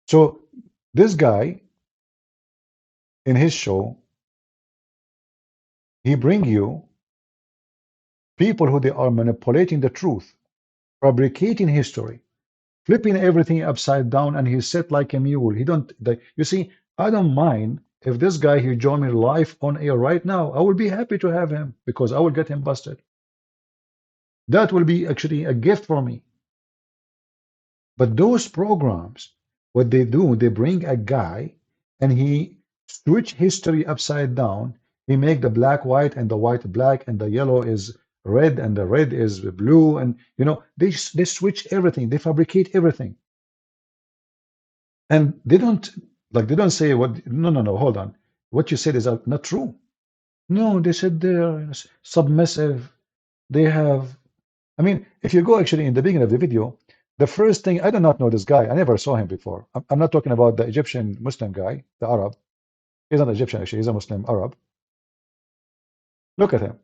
A: So this guy, in his show, he bring you people who they are manipulating the truth, fabricating history, flipping everything upside down, and he sit like a mule. You see, I don't mind if this guy he join me live on air right now. I will be happy to have him, because I will get him busted. That will be actually a gift for me. But those programs, what they do, they bring a guy and he switch history upside down. He make the black white and the white black and the yellow is red and the red is blue, and they switch everything. They fabricate everything, and they don't say what. No, hold on. What you said is not true. No, they said they're submissive. They have. I mean, if you go actually in the beginning of the video, The first thing, I do not know this guy. I never saw him before. I'm not talking about the Egyptian Muslim guy, the Arab. He's not Egyptian, actually. He's a Muslim Arab. Look at him.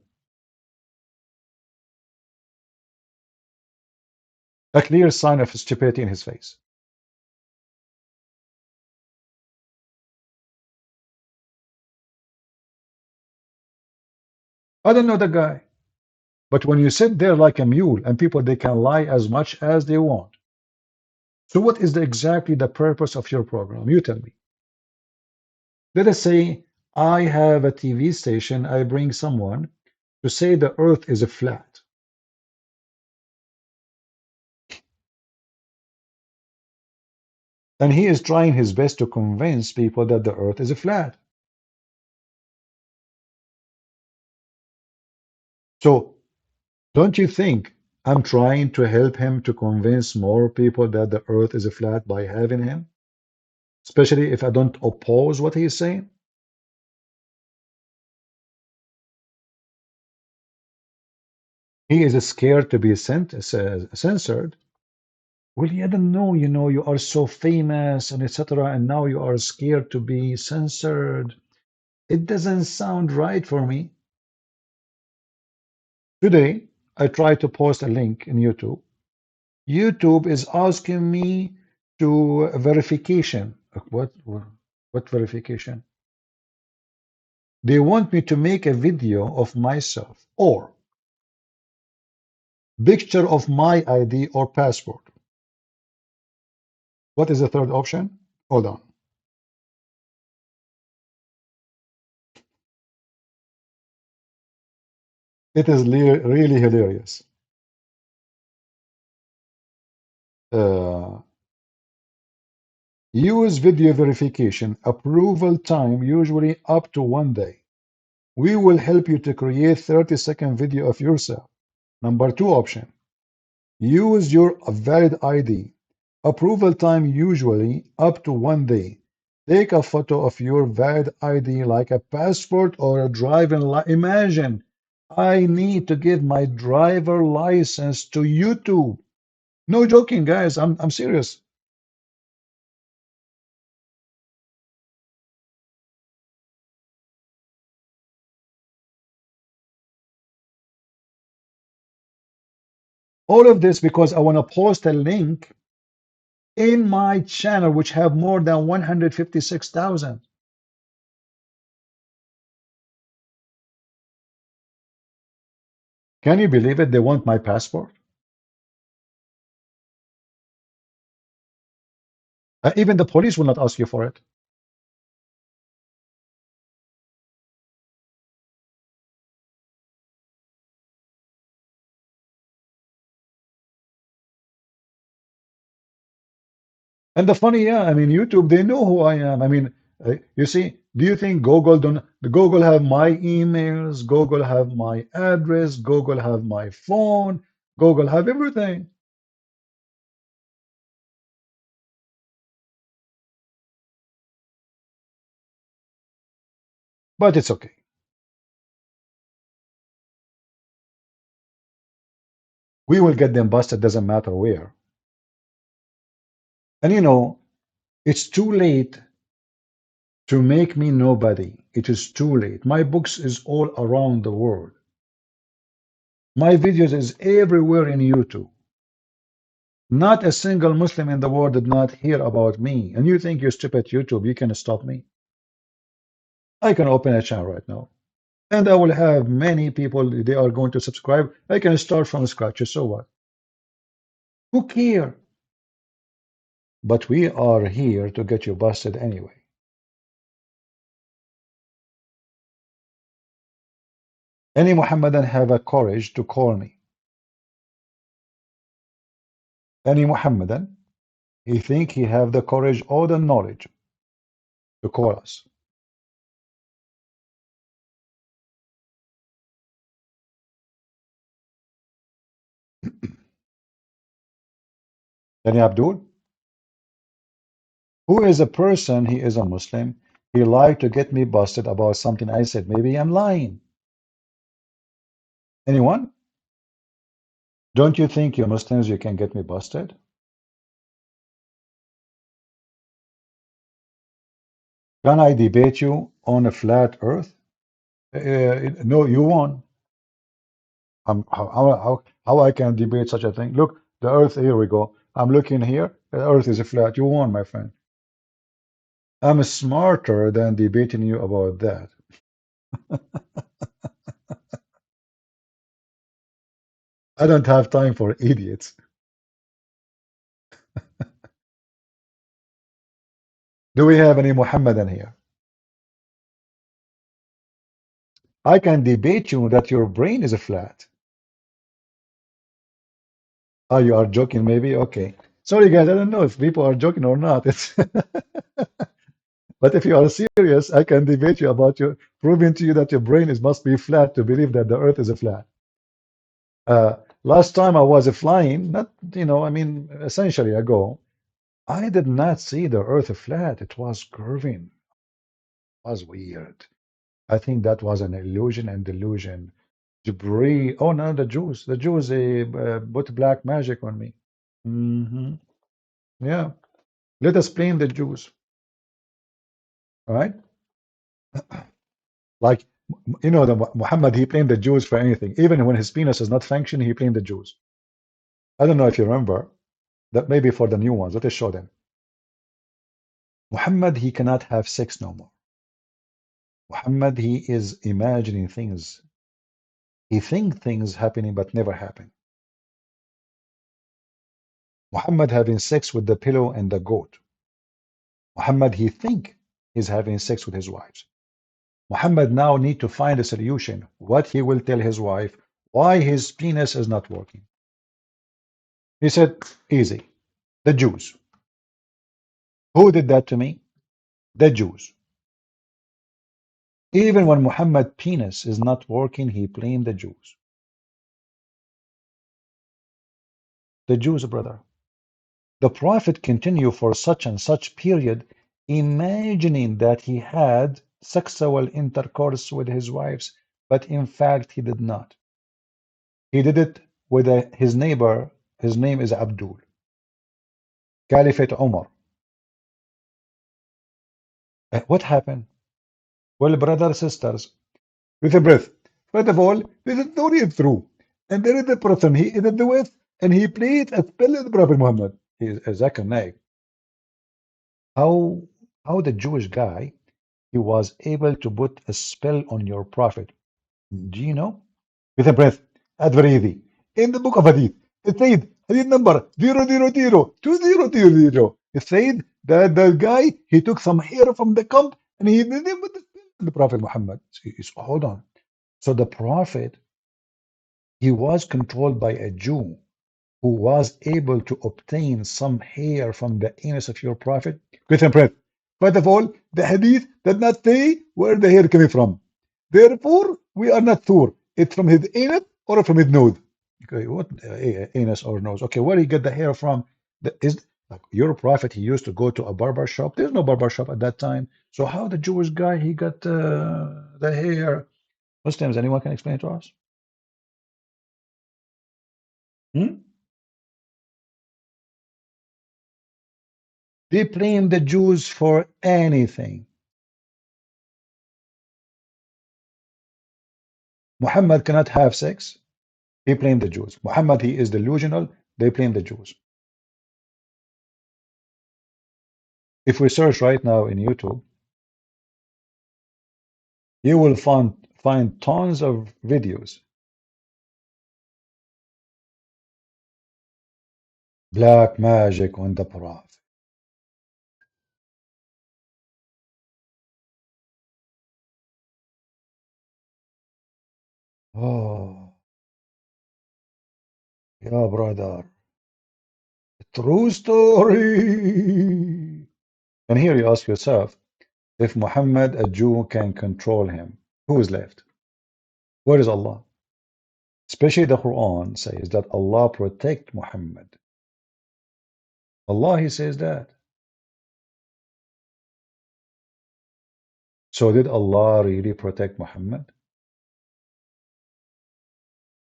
A: A clear sign of stupidity in his face. I don't know the guy. But when you sit there like a mule and people, they can lie as much as they want. So what is exactly the purpose of your program? You tell me. Let us say I have a TV station. I bring someone to say the earth is flat. And he is trying his best to convince people that the earth is flat. So don't you think I'm trying to help him to convince more people that the earth is flat by having him? Especially if I don't oppose what he's saying? He is scared to be censored. Well, I don't know, you are so famous and etc. And now you are scared to be censored. It doesn't sound right for me. Today, I tried to post a link in YouTube. YouTube is asking me to verification. What verification? They want me to make a video of myself or picture of my ID or passport. What is the third option? Hold on. It is really hilarious. Use video verification. Approval time usually up to 1 day. We will help you to create 30-second video of yourself. Number 2 option. Use your valid ID. Approval time usually up to 1 day. Take a photo of your valid ID like a passport or a driving license. Imagine, I need to give my driver license to YouTube. No joking, guys. I'm serious. All of this because I want to post a link in my channel, which have more than 156,000. Can you believe it? They want my passport. Even the police will not ask you for it. And the funny, yeah, I mean, YouTube, they know who I am. I mean, you see, do you think Google have my emails, Google have my address, Google have my phone, Google have everything. But it's okay. We will get them busted, doesn't matter where. And it's too late to make me nobody. It is too late. My books is all around the world. My videos is everywhere in YouTube. Not a single Muslim in the world did not hear about me. And you think, you stupid YouTube, you can stop me? I can open a channel right now. And I will have many people, they are going to subscribe. I can start from scratch, so what? Who care? But we are here to get you busted anyway. Any Muhammadan have a courage to call me? Any Muhammadan, he think he have the courage or the knowledge to call us? Any Abdul? Who is a person, he is a Muslim, he lied to get me busted about something I said. Maybe I'm lying. Anyone? Don't you think you Muslims, you can get me busted? Can I debate you on a flat earth? No, you won. How I can debate such a thing? Look, the earth, here we go. I'm looking here, the earth is flat. You won, my friend. I'm smarter than debating you about that. I don't have time for idiots. Do we have any Muhammadan here? I can debate you that your brain is flat. Oh, you are joking, maybe? Okay. Sorry, guys, I don't know if people are joking or not. It's but if you are serious, I can debate you about your proving to you that your brain is must be flat to believe that the earth is a flat. Last time I was flying, not, I mean, essentially ago, I did not see the earth flat. It was curving. It was weird. I think that was an illusion and delusion. Debris. Oh no, the Jews. The Jews, they put black magic on me. Yeah. Let us blame the Jews. All right. Like, the Muhammad, he blamed the Jews for anything. Even when his penis is not functioning, he blamed the Jews. I don't know if you remember that. Maybe for the new ones, let us show them. Muhammad, he cannot have sex no more. Muhammad, he is imagining things. He think things happening but never happen. Muhammad having sex with the pillow and the goat. Muhammad, he think he's having sex with his wives. Muhammad now need to find a solution. What he will tell his wife, why his penis is not working. He said, easy, the Jews. Who did that to me? The Jews. Even when Muhammad's penis is not working, he blamed the Jews. The Jews, brother. The Prophet continued for such and such period, imagining that he had sexual intercourse with his wives, but in fact he did not. He did it with his neighbor. His name is Abdul. Caliphate Umar. What happened? Well, brothers, sisters, with a breath. First of all, there is no read through. And there is a person, he is at the west, and he played a spell of the Prophet Muhammad. He is a Zakir Naik. How the Jewish guy, he was able to put a spell on your Prophet. Do you know? With a breath. At very easy. In the book of Hadith, it said, Hadith number 0002000. It said that the guy, he took some hair from the camp and he did it with the Prophet Muhammad. Hold on. So the Prophet, he was controlled by a Jew who was able to obtain some hair from the anus of your Prophet. Question breath. First of all, the Hadith did not say where the hair coming from. Therefore, we are not sure. It's from his anus or from his nose. Okay, what anus or nose? Okay, where he get the hair from? Is like your Prophet, he used to go to a barber shop. There's no barber shop at that time. So how the Jewish guy, he got the hair? Muslims, anyone can explain it to us? Hmm? They blame the Jews for anything. Muhammad cannot have sex. They blame the Jews. Muhammad, he is delusional. They blame the Jews. If we search right now in YouTube, you will find tons of videos. Black magic on the Prophet. Oh, yeah, brother. True story. And here you ask yourself, if Muhammad, a Jew, can control him, who is left? Where is Allah? Especially the Quran says that Allah protect Muhammad. Allah, he says that. So did Allah really protect Muhammad?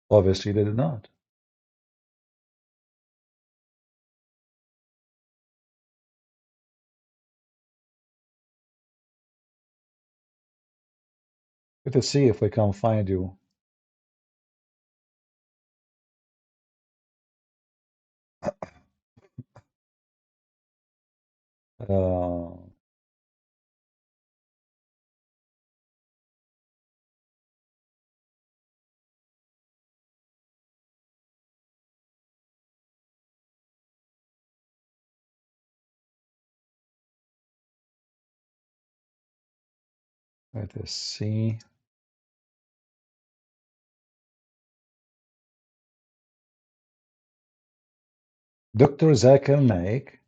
A: Obviously they did not. Let's see if we can find you. Uh, let us see. Dr. Zakir Naik,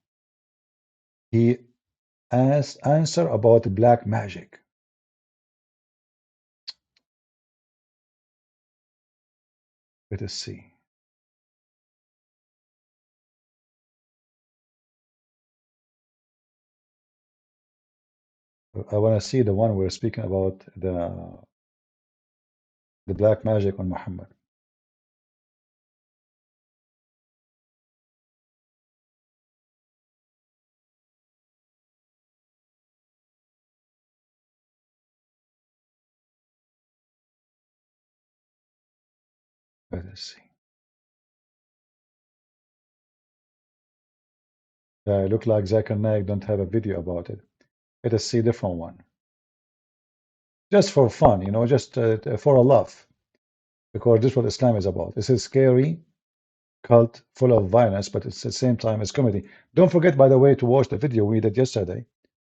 A: he asked answer about black magic. Let us see. I want to see the one we're speaking about, the black magic on Muhammad. Let us see. It look like Zakir Naik don't have a video about it. Let us see a different one. Just for fun, you know, just for a laugh. Because this is what Islam is about. This is scary cult full of violence, but it's at the same time it's comedy. Don't forget, by the way, to watch the video we did yesterday.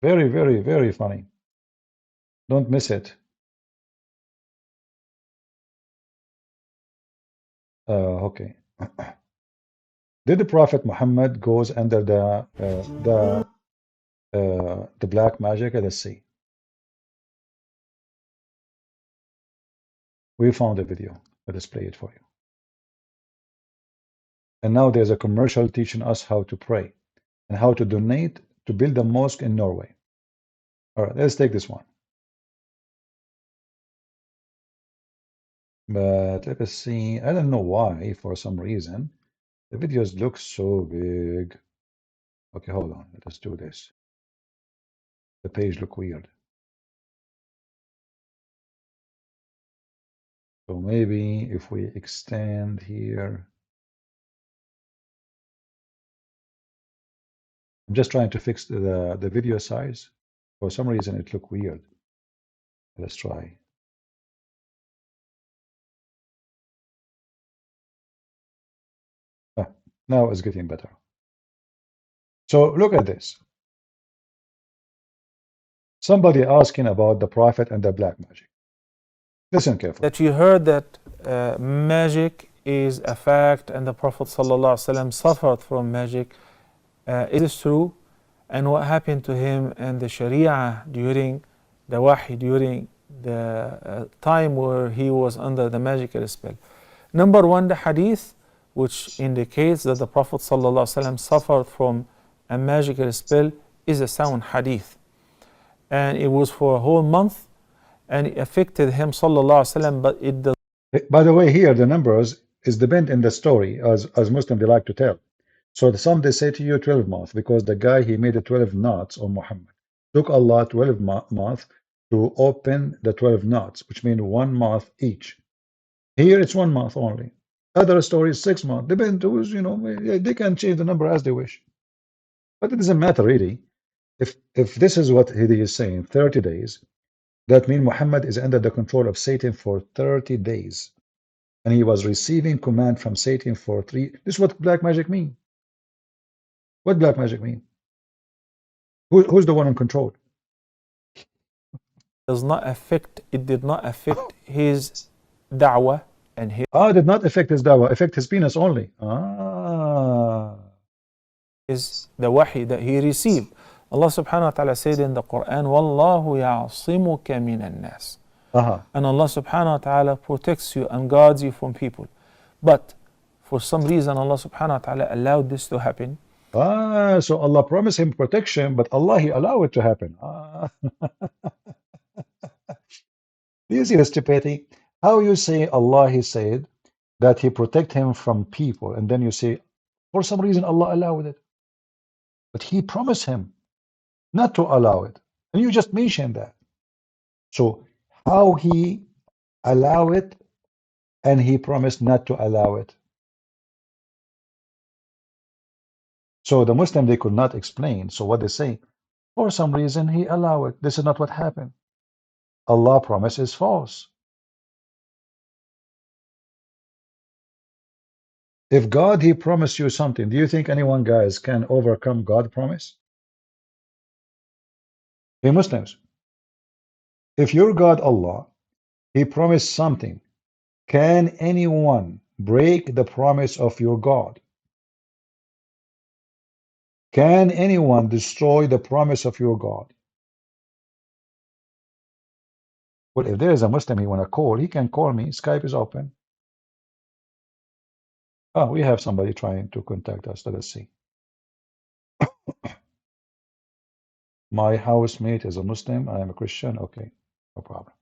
A: Very, very, very funny. Don't miss it. Okay. Did the Prophet Muhammad goes under the black magic? Let's see. We found a video. Let us play it for you. And now there's a commercial teaching us how to pray and how to donate to build a mosque in Norway. All right, let's take this one. But let us see. I don't know why, for some reason, the videos look so big. Okay, hold on. Let us do this. The page look weird. So maybe if we extend here. I'm just trying to fix the video size. For some reason, it look weird. Let's try. Now it's getting better. So look at this. Somebody asking about the Prophet and the black magic. Listen carefully.
J: That you heard that magic is a fact and the Prophet ﷺ suffered from magic. It is true. And what happened to him and the Sharia during the Wahy, during the time where he was under the magical spell. Number one, the hadith, which indicates that the Prophet ﷺ suffered from a magical spell, is a sound hadith. And it was for a whole month, and it affected him ﷺ, but it does.
A: By the way, here the numbers is depend in the story, as Muslims they like to tell. So some they say to you 12 months, because the guy he made the 12 knots on Muhammad. Took Allah 12 months to open the 12 knots, which means 1 month each. Here it's 1 month only. Other stories 6 months. Depend who's, you know, they can change the number as they wish. But it doesn't matter really. If this is what he is saying, 30 days, that means Muhammad is under the control of Satan for 30 days. And he was receiving command from Satan for 3. This is what black magic mean. What black magic mean? Who's the one in control?
J: Does not affect, it did not affect his da'wah and his.
A: It did not affect his da'wah, affect his penis only.
J: Is the wahy that he received. Allah subhanahu wa ta'ala said in the Quran, Wallahu ya'asimuka minan nas. And Allah subhanahu wa ta'ala protects you and guards you from people. But for some reason, Allah subhanahu wa ta'ala allowed this to happen.
A: So Allah promised him protection, but Allah he allowed it to happen. Do you see the stupidity? How you say Allah he said that he protect him from people, and then you say for some reason Allah allowed it. But he promised him not to allow it. And you just mentioned that. So how he allow it and he promised not to allow it. So the Muslim, they could not explain. So what they say, for some reason he allowed it. This is not what happened. Allah promise is false. If God, he promised you something, do you think anyone, guys, can overcome God promise? Hey Muslims, if your God Allah, he promised something, can anyone break the promise of your God? Can anyone destroy the promise of your God? Well, if there is a Muslim he want to call, he can call me. Skype is open. Oh, we have somebody trying to contact us. Let us see. My housemate is a Muslim. I am a Christian. Okay, no problem.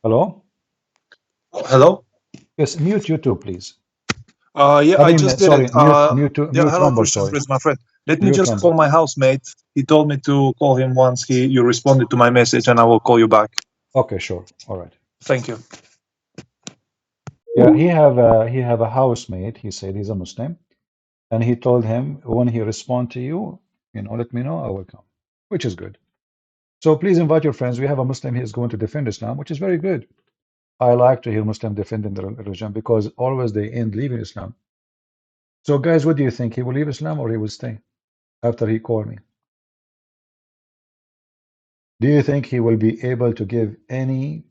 A: Hello?
K: Hello?
A: Yes, mute YouTube, please.
K: Yeah,
A: I
K: I
A: mean,
K: just did it.
A: sorry, mute
K: Hello,
A: Rumble,
K: Christian
A: sorry.
K: Prince, my friend. Let me
A: Mute
K: just call
A: Rumble.
K: my housemate. He told me to call him once you responded to my message, and I will call you back.
A: Okay, sure. All right.
K: Thank you.
A: Yeah, he have a housemate. He said he's a Muslim, and he told him when he respond to you, let me know. I will come, which is good. So please invite your friends. We have a Muslim. He is going to defend Islam, which is very good. I like to hear Muslim defending the religion because always they end leaving Islam. So guys, what do you think? He will leave Islam or he will stay after he called me? Do you think he will be able to give any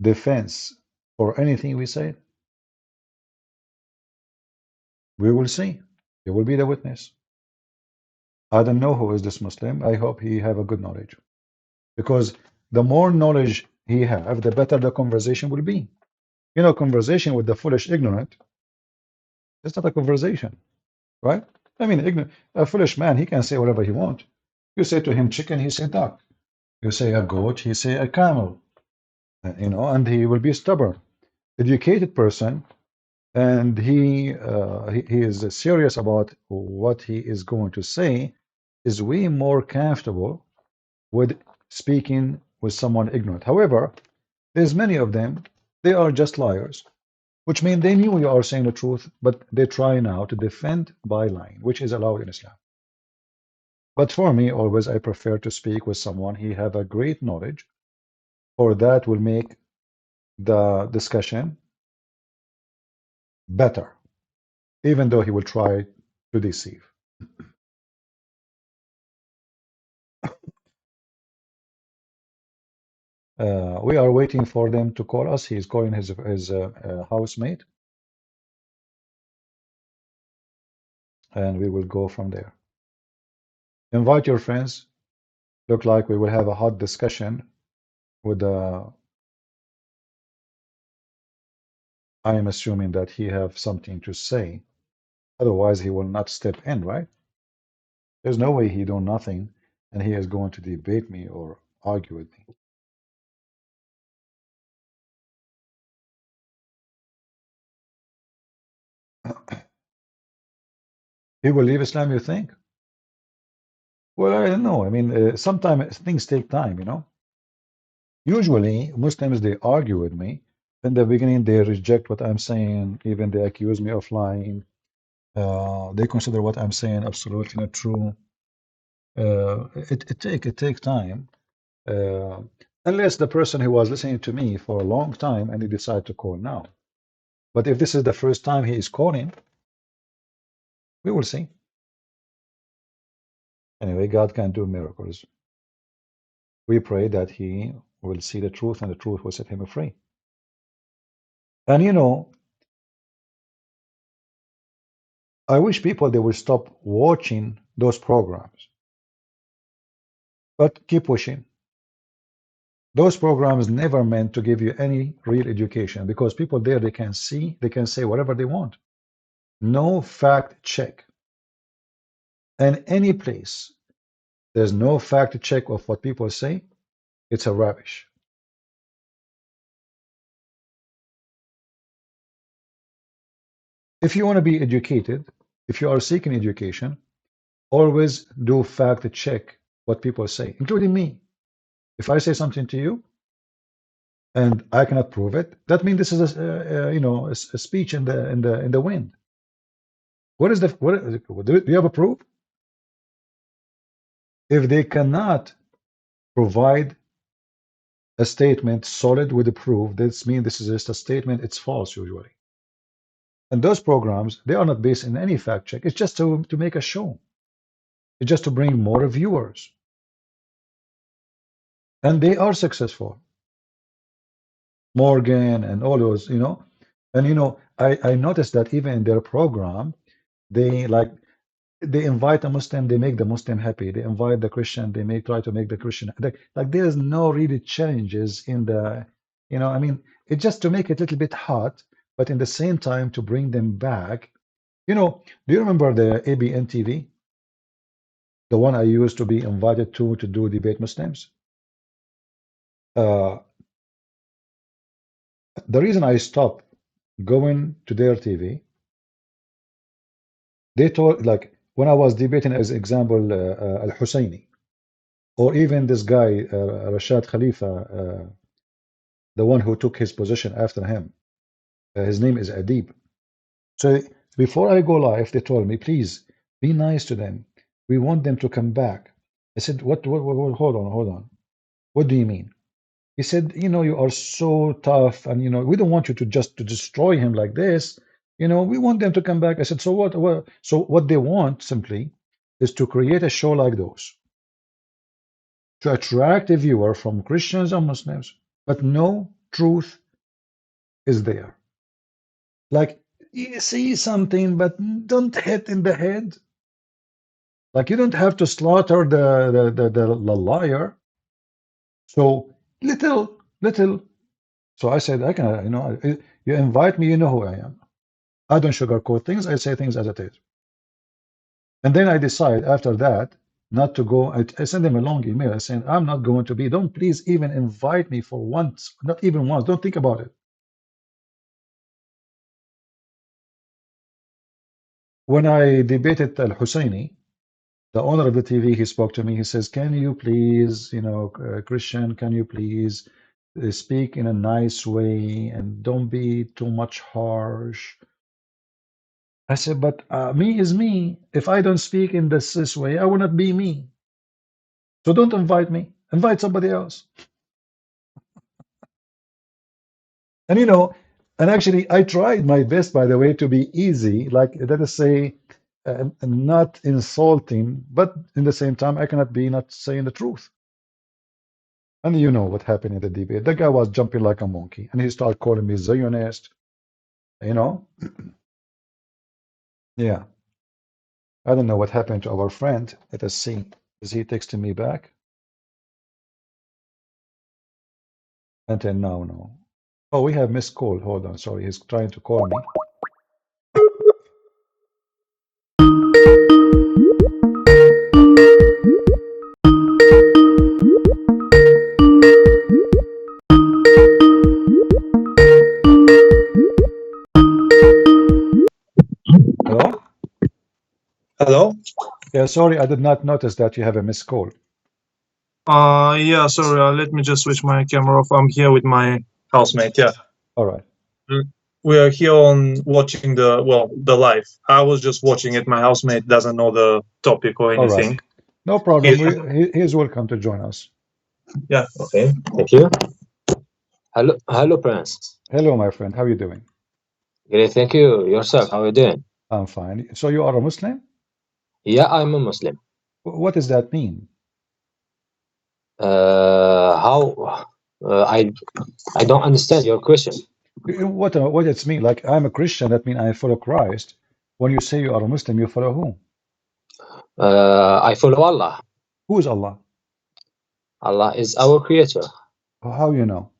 A: defense for anything we say? We will see. He will be the witness. I don't know who is this Muslim. I hope he have a good knowledge. Because the more knowledge he have, the better the conversation will be. Conversation with the foolish ignorant, it's not a conversation, right? I mean, a foolish man, he can say whatever he wants. You say to him chicken, he say duck. You say a goat, he say a camel. And he will be stubborn. Educated person, and he is serious about what he is going to say, is way more comfortable with speaking with someone ignorant. However, there's many of them, they are just liars, which means they knew you are saying the truth, but they try now to defend by lying, which is allowed in Islam. But for me, always, I prefer to speak with someone he have a great knowledge, for that will make the discussion better, even though he will try to deceive. We are waiting for them to call us. He's calling his housemate, and we will go from there. Invite your friends. Look like we will have a hot discussion with I am assuming that he have something to say. Otherwise, he will not step in, right? There's no way he do nothing, and he is going to debate me or argue with me. He will leave Islam, you think? Well, I don't know. I mean, sometimes things take time. Usually, Muslims, they argue with me. In the beginning, they reject what I'm saying. Even they accuse me of lying. They consider what I'm saying absolutely not true. It take time. Unless the person who was listening to me for a long time and he decide to call now. But if this is the first time he is calling, we will see. Anyway, God can do miracles. We pray that he will see the truth and the truth will set him free. And I wish people they will stop watching those programs, but keep pushing. Those programs never meant to give you any real education because people there they can say whatever they want. No fact check. And any place there's no fact check of what people say, it's a rubbish. If you want to be educated, if you are seeking education, always do fact check what people say, including me. If I say something to you and I cannot prove it, that means this is a speech in the wind. What is do you have a proof? If they cannot provide a statement solid with the proof, this means this is just a statement, it's false usually. And those programs, they are not based in any fact check. It's just to make a show. It's just to bring more viewers. And they are successful. Morgan and all those, And I noticed that even in their program, they invite a Muslim, they make the Muslim happy. They invite the Christian, they try to make the Christian like there's no really challenges in the, it's just to make it a little bit hot, but in the same time to bring them back. Do you remember the ABN TV? The one I used to be invited to do debate Muslims? The reason I stopped going to their TV, they told, like, when I was debating, as example, Al-Husseini, or even this guy, Rashad Khalifa, the one who took his position after him. His name is Adib. So before I go live, they told me, please be nice to them. We want them to come back. I said, what hold on. What do you mean? He said, you are so tough, and we don't want you to just to destroy him like this. We want them to come back. I said, so what? So what they want simply is to create a show like those, to attract a viewer from Christians and Muslims, but no truth is there. Like, you see something, but don't hit in the head. Like, you don't have to slaughter the liar. So little. So I said, I can, you invite me, you know who I am. I don't sugarcoat things. I say things as it is. And then I decide after that not to go. I send them a long email. I saying, I'm not going to be. Don't please even invite me for once. Not even once. Don't think about it. When I debated Al-Husseini, the owner of the TV, he spoke to me. He says, can you please, Christian, can you please speak in a nice way and don't be too much harsh? I said, but me is me. If I don't speak in this way, I will not be me. So don't invite me. Invite somebody else. And and actually, I tried my best, by the way, to be easy, like, let us say, not insulting, but in the same time, I cannot be not saying the truth. And you know what happened in the debate. The guy was jumping like a monkey, and he started calling me Zionist. Yeah. I don't know what happened to our friend. Let us see. Is he texting me back? And then no. Oh, we have missed call. Hold on. Sorry, he's trying to call me. Hello?
K: Hello?
A: Yeah, sorry, I did not notice that you have a missed call.
K: Yeah, sorry, let me just switch my camera off. I'm here with my housemate, yeah.
A: All right.
K: We are here on watching the live. I was just watching it. My housemate doesn't know the topic or anything.
A: All right. No problem. He's welcome to join us.
K: Yeah.
L: Okay. Thank you. Hello, Prince.
A: Hello, my friend. How are you doing?
L: Great. Thank you. Yourself, how are you doing?
A: I'm fine. So you are a Muslim?
L: Yeah, I'm a Muslim.
A: What does that mean?
L: I don't understand your question.
A: What it's mean? Like, I'm a Christian, that means I follow Christ. When you say you are a Muslim, you follow whom?
L: I follow Allah.
A: Who is Allah?
L: Allah is our creator.
A: How you know?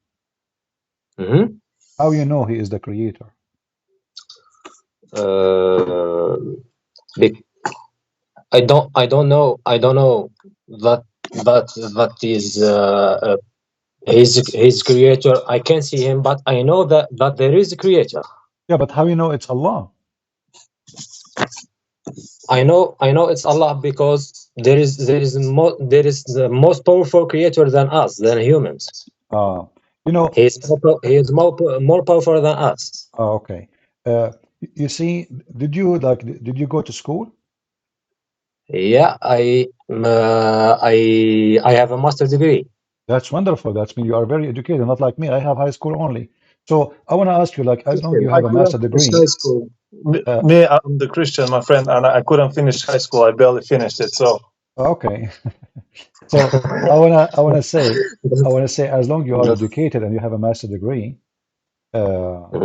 A: How you know he is the creator?
L: I don't know that is his creator. I can't see him, but I know that there is a creator.
A: Yeah, but how you know it's Allah?
L: I know it's Allah because there is the most powerful creator than us, than humans.
A: You know,
L: he is more powerful than us.
A: Okay. You see, did you go to school?
L: Yeah, I have a master's degree.
A: That's wonderful. That means you are very educated, not like me. I have high school only. So I want to ask you, like, as long as you
K: I
A: have a
K: couldn't
A: master
K: finish
A: degree,
K: high school. Me, I'm the Christian, my friend, and I couldn't finish high school. I barely finished it. So
A: okay. So I wanna say, as long as you are educated and you have a master degree, how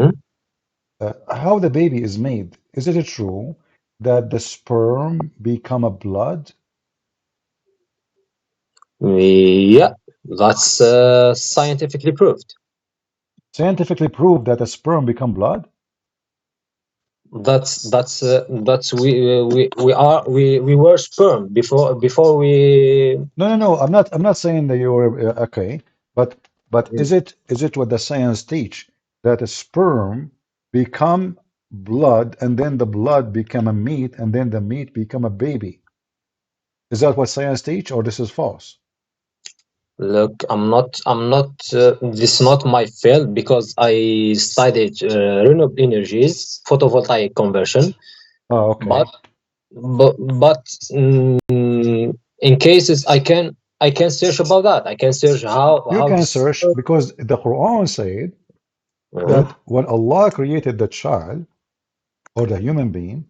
A: the baby is made? Is it true that the sperm become a blood?
L: Yeah, that's scientifically proved.
A: Scientifically proved that a sperm become blood?
L: That's we were sperm before we.
A: No. I'm not saying that you were okay, but is it what the science teach that a sperm become blood and then the blood become a meat and then the meat become a baby? Is that what science teach, or this is false?
L: Look, I'm not. This is not my field because I studied renewable energies, photovoltaic conversion.
A: Oh, okay.
L: But in cases I can search about that. I can search how
A: you can search because the Quran said that when Allah created the child or the human being,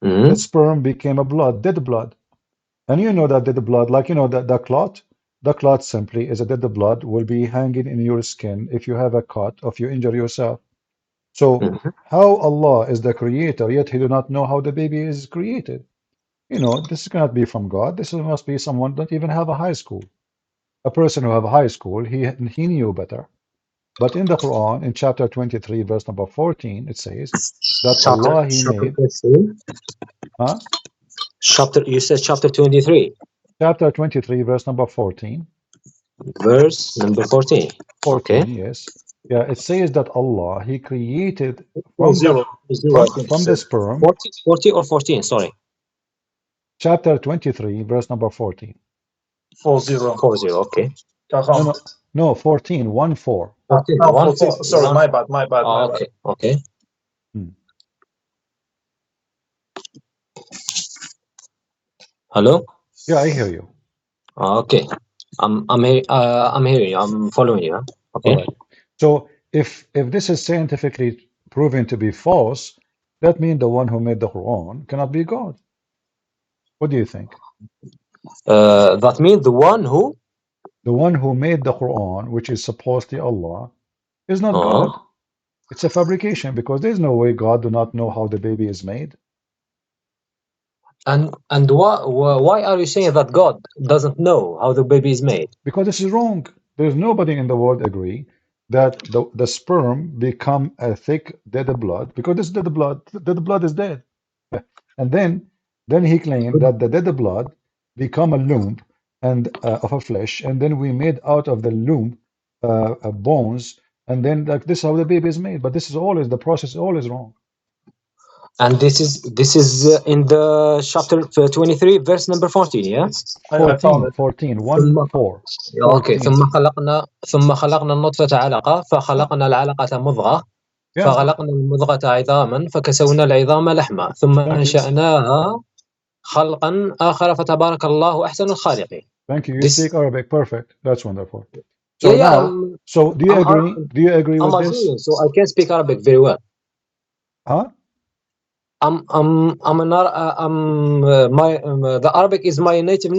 A: the sperm became a blood, dead blood. And you know that dead blood, like you know that the clot simply is a dead blood will be hanging in your skin if you have a cut or if you injure yourself. So how Allah is the creator, yet he do not know how the baby is created? You know, this cannot be from God. This must be someone don't even have a high school. A person who have a high school, he knew better. But in the Quran, in chapter 23, verse number 14, it says that Allah he made. Huh?
L: You said chapter 23.
A: Chapter 23, verse number 14.
L: Verse number 14.
A: 14,
L: okay.
A: Yes. Yeah, it says that Allah, he created
L: from
A: the sperm.
L: 40 or 14, sorry.
A: Chapter 23, verse number 14.
L: 40, okay.
A: No, 14, 1 4.
L: 14,
K: 14. Sorry, my bad.
L: Okay, okay. Hello?
A: Yeah, I hear you.
L: Okay. I'm hearing you. I'm following you. Okay.
A: All right. So if this is scientifically proven to be false, that means the one who made the Quran cannot be God. What do you think?
L: That means the one who
A: made the Quran, which is supposedly Allah, is not God. It's a fabrication because there's no way God do not know how the baby is made.
L: And why are you saying that God doesn't know how the baby is made?
A: Because this is wrong. There's nobody in the world agree that the sperm become a thick dead blood because this dead blood is dead. And then he claimed that the dead blood become a lump and of a flesh, and then we made out of the lump bones, and then like this is how the baby is made. But this is always the process is always wrong.
L: And this is in the chapter 23, verse number 14, yeah?
A: 14, 1 4.
L: Okay. ثم خلقنا النطفة علقة فخلقنا العلقة مضغة فخلقنا المضغة عظاما فكسونا العظام لحما ثم أنشأناها خلقا آخر فتبارك الله أحسن الخالقين.
A: Thank you. You speak Arabic. Perfect. That's wonderful. So now, so do you agree? Do you agree with this?
L: Syrian, so I can speak Arabic very well.
A: Huh?
L: The Arabic is my native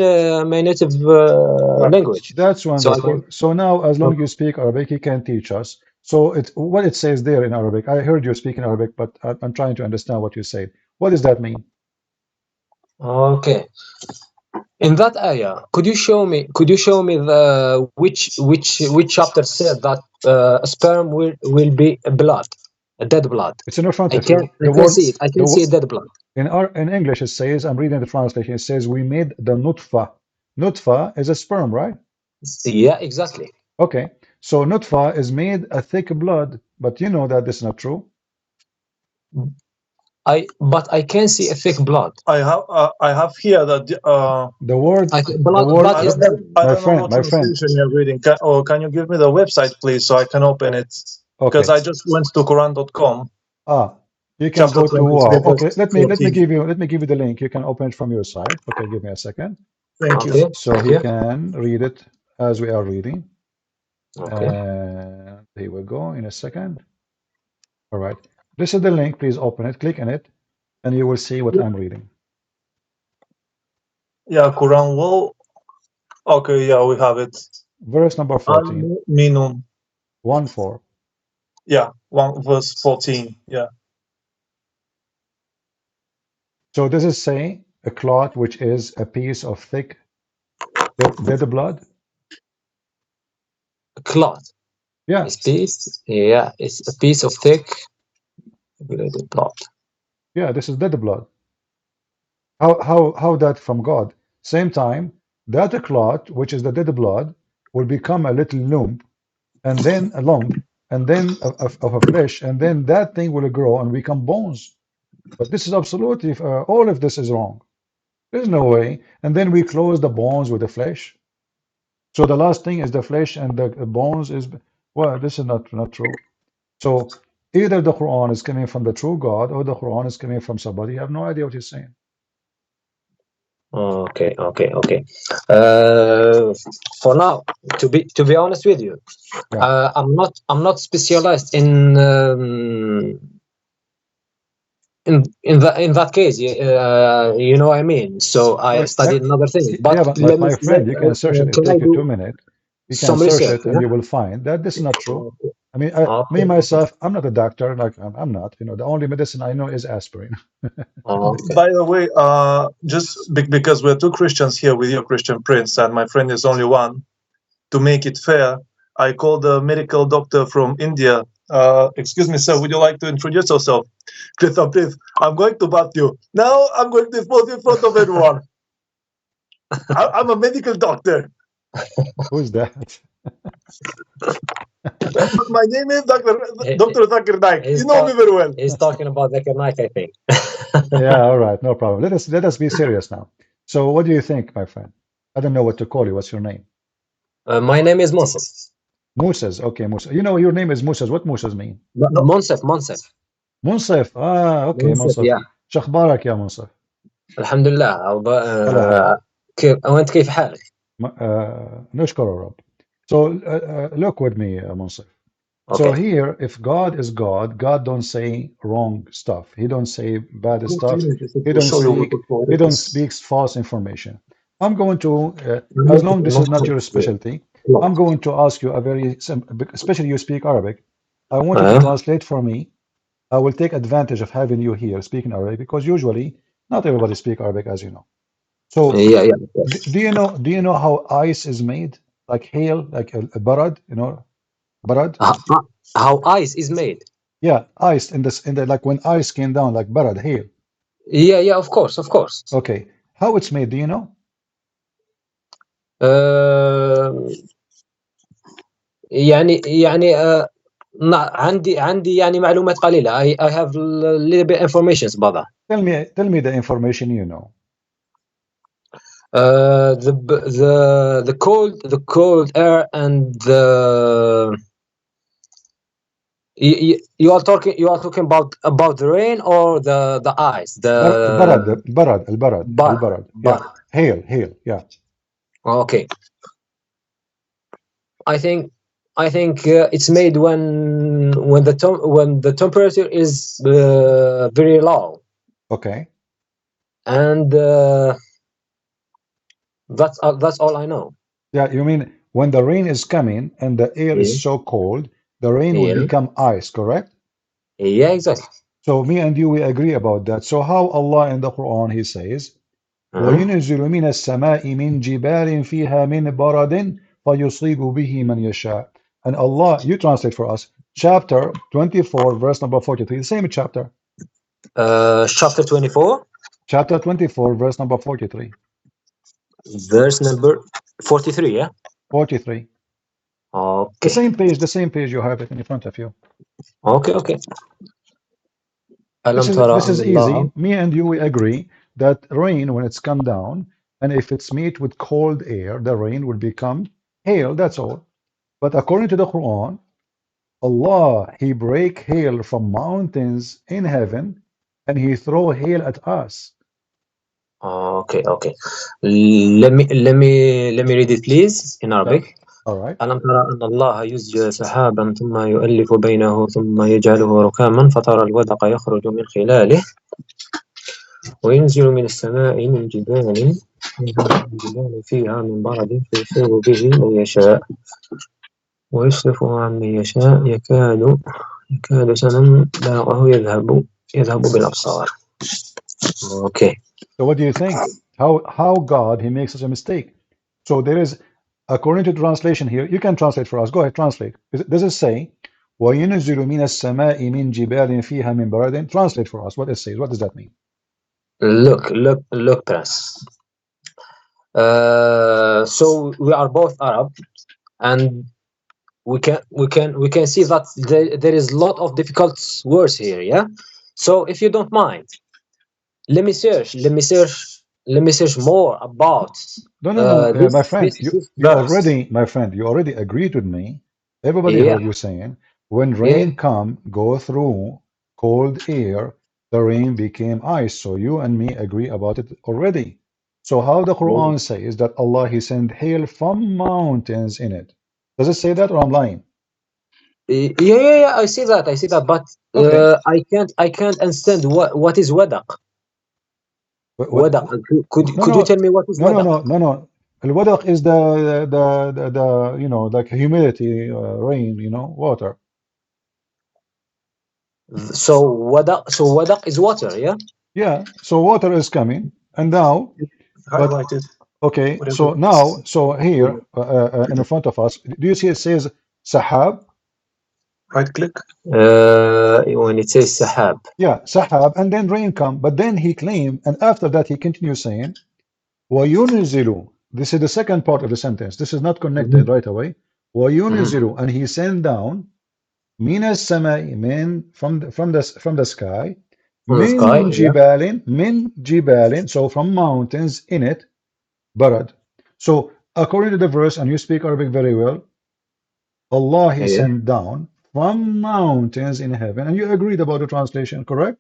L: language.
A: That's wonderful. So now, as long as you speak Arabic, you can teach us. So what it says there in Arabic. I heard you speak in Arabic, but I'm trying to understand what you say. What does that mean?
L: Okay. In that ayah, could you show me the which chapter said that sperm will be blood, a dead blood?
A: It's in front of
L: you. I can see it. I can see dead blood.
A: In English, it says, I'm reading the translation, it says, we made the nutfa. Nutfa is a sperm, right?
L: Yeah, exactly.
A: Okay. So nutfa is made a thick blood, but you know that this is not true.
L: But I can see a thick blood.
K: I have here that
A: the word
L: blood is dead.
K: I don't know what translation you're reading. Can you give me the website, please, so I can open it? Because I just went to Quran.com.
A: You can go to wow. Okay, let me give you the link. You can open it from your side. Okay, give me a second.
K: Thank you.
A: So he can read it as we are reading.
L: Okay.
A: Here we go in a second. All right. This is the link. Please open it. Click on it, and you will see what I'm reading.
K: Yeah, Quran wall. Okay, yeah, we have it.
A: Verse number 14.
K: Minun.
A: 1:4.
K: Yeah, verse 14. Yeah.
A: So does it say a cloth which is a piece of thick dead blood?
L: A cloth.
A: Yeah.
L: It's a piece of thick blood.
A: Yeah, this is dead blood. How that from God? Same time, that clot, which is the dead blood, will become a little lump, and then a lump, and then of a flesh, and then that thing will grow and become bones. But this is absolutely all of this is wrong. There's no way. And then we close the bones with the flesh. So the last thing is the flesh, and the bones is, well, this is not true. So either the Quran is coming from the true God, or the Quran is coming from somebody. You have no idea what he's saying.
L: Okay. For now, to be honest with you, I'm not specialized in that case. You know what I mean. So I studied another thing. But
A: my friend, you can search it. It'll take you 2 minutes. You can search it, and you will find that this is not true. I mean, me myself, I'm not a doctor. Like I'm not. You know, the only medicine I know is aspirin.
K: By the way, just because we're two Christians here with you, Christian Prince, and my friend is only one, to make it fair, I called a medical doctor from India. Excuse me, sir, would you like to introduce yourself? Christan Prince, I'm going to bat you. Now I'm going to expose you in front of everyone. I'm a medical doctor.
A: Who's that?
K: My name is Dr. Zakir Naik. You know me very well.
L: He's talking about Zakir Naik, I think.
A: Yeah, all right, no problem. Let us be serious now. So what do you think, my friend? I don't know what to call you. What's your name?
L: My name is Moses.
A: Moses, okay, Moses. You know your name is Moses. What Moses mean?
L: Monsef.
A: Monsef. Okay, Monsef.
L: Yeah.
A: شخبارك يا منصف؟
L: الحمد لله. وانت كيف حالك؟
A: نشكر الرب. So look with me, Monsef. Okay. So here, if God is God, God don't say wrong stuff. He don't say bad stuff. He don't speak false information. I'm going to, as long as this is not your specialty, I'm going to ask you a very simple, especially you speak Arabic. I want you to translate for me. I will take advantage of having you here speaking Arabic, because usually not everybody speaks Arabic, as you know. So do you know how ice is made? Like hail, like a barad, you know, barad?
L: How ice is made?
A: Yeah, ice in the like when ice came down, like barad, hail.
L: Yeah, of course.
A: Okay, how it's made? Do you know?
L: يعني عندي يعني معلومات قليلة. I have a little bit information about that.
A: Tell me the information you know.
L: The cold air and the you are talking about the rain or the ice.
A: البرد. Yeah. Hail. Yeah.
L: Okay. I think it's made when the temperature is very low.
A: Okay.
L: And that's all I know.
A: Yeah, you mean when the rain is coming and the air is so cold, the rain will become ice, correct?
L: Yeah, exactly.
A: So me and you, we agree about that. So how Allah in the Quran, he says, وَيُنْزِلُ مِنَ السَّمَاءِ مِنْ جِبَالٍ فِيهَا مِنْ بَرَدٍ فَيُصِيبُ بِهِ مَنْ يَشَاءُ. And Allah, you translate for us, chapter 24, verse number 43, the same chapter.
L: Chapter 24?
A: Chapter 24, verse number 43.
L: Verse number 43, yeah?
A: 43.
L: Okay.
A: The same page you have it in front of you.
L: Okay. ألم ترى
A: This
L: أن
A: is
L: الله
A: easy. Me and you, we agree that rain, when it's come down, and if it's meet with cold air, the rain will become hail. That's all. But according to the Quran, Allah, He break hail from mountains in heaven, and He throw hail at us.
L: Okay. Let me read it please in Arabic.
A: All right.
L: ألم ترى أن الله يزجي سحابا ثم يؤلف بينه ثم يجعله ركاما فترى الودق يخرج من خلاله وينزل من السماء من جبال فيها من برد فيصيب به من يشاء ويصرفه عن من يشاء يكاد سنا برقه يذهب بالأبصار. Okay.
A: So what do you think? How God, He makes such a mistake? So there is, according to translation here, you can translate for us. Go ahead, translate. Does it say, وَيُنْزِلُ مِنَ السَّمَاءِ مِنْ جِبَالٍ فِيهَا مِنْ بَرَدٍ? Translate for us what it says. What does that mean?
L: Look, Prince. So we are both Arab, and we can see that there is a lot of difficult words here. Yeah. So if you don't mind, let me search more about.
A: No, my friend,
L: this
A: you
L: verse.
A: already, my friend, you already agreed with me. Everybody
L: Yeah.
A: heard you saying, when rain go through cold air, the rain became ice. So you and me agree about it already. So how the Quran says that Allah, He sent hail from mountains in it? Does it say that, or I'm lying?
L: Yeah, I see that, but
A: Okay.
L: I can't understand what is wadaq. Wadaq. Could you tell me what is wadaq?
A: No. Al-wadaq is the you know, like humidity, rain, you know, water.
L: So wadaq is water, yeah?
A: Yeah, so water is coming, and now, but okay, so now, so here in front of us, do you see it says sahab?
K: Right click.
L: When it says sahab.
A: Yeah, sahab, and then rain come, but then he claimed, and after that he continues saying, وَيُنْزِلُ. This is the second part of the sentence. This is not connected right away. وَيُنْزِلُ, and he sent down مِنَ السَّمَاءِ, from the sky,
L: From the sky,
A: min jibalin, so from mountains in it, barad. So according to the verse, and you speak Arabic very well, Allah, He sent down from mountains in heaven, and you agreed about the translation, correct?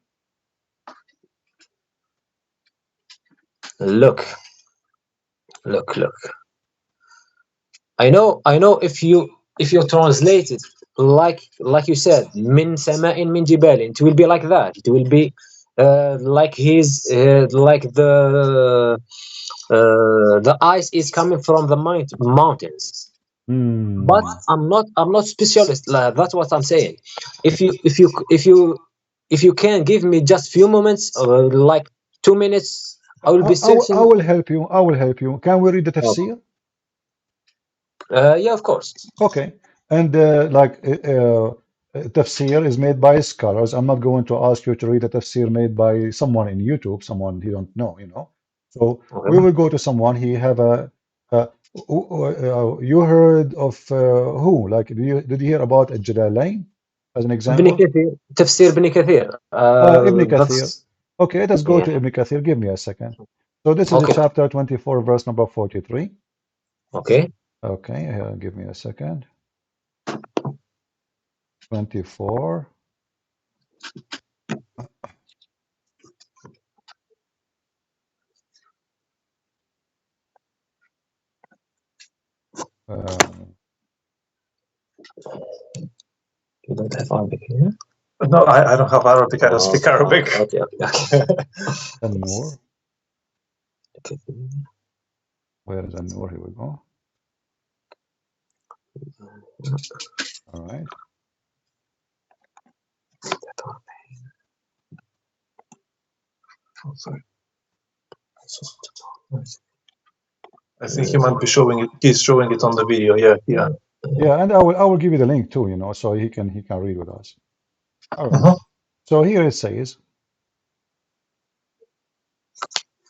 L: Look. I know if you translate it like you said, min sama'in min jibalin, it will be like that. It will be like the ice is coming from the mountains. But I'm not specialist. That's what I'm saying. If you can give me just few moments, like 2 minutes, I will be searching.
A: I will help you. I will help you. Can we read the tafsir?
L: Yeah, of course.
A: Okay. And tafsir is made by scholars. I'm not going to ask you to read a tafsir made by someone in YouTube, someone you don't know, you know. So we will go to someone. He have you heard of who? Like, did you hear about Jalalain as an example?
L: Tafsir Ibn Kathir.
A: Ibn Kathir. Okay, let's go to Ibn Kathir. Give me a second. So this is chapter 24, verse number 43.
L: Okay.
A: Okay, give me a second. 24.
L: You don't have Arabic here?
K: No, I don't have Arabic. I don't speak Arabic.
L: Okay.
A: An-Nur. Where is An-Nur? Here we go. All right.
K: Oh, sorry. I think he might be showing it. He's showing it on the video. Yeah.
A: Yeah, and I will give you the link too, you know, so he can read with us. All right. So here it says,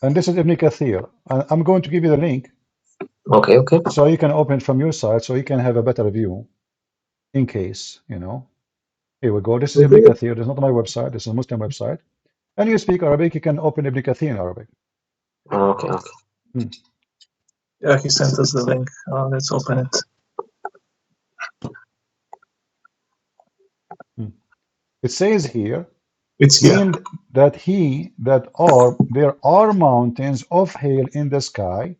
A: and this is Ibn Kathir. I'm going to give you the link.
L: Okay.
A: So you can open it from your side, so you can have a better view, in case, you know. Here we go. This is Ibn Kathir. This is not my website. This is a Muslim website. And you speak Arabic, you can open Ibn Kathir in Arabic.
L: Okay.
K: Yeah, he sent us the link. Let's open it.
A: It says here,
K: it's here.
A: There are mountains of hail in the sky,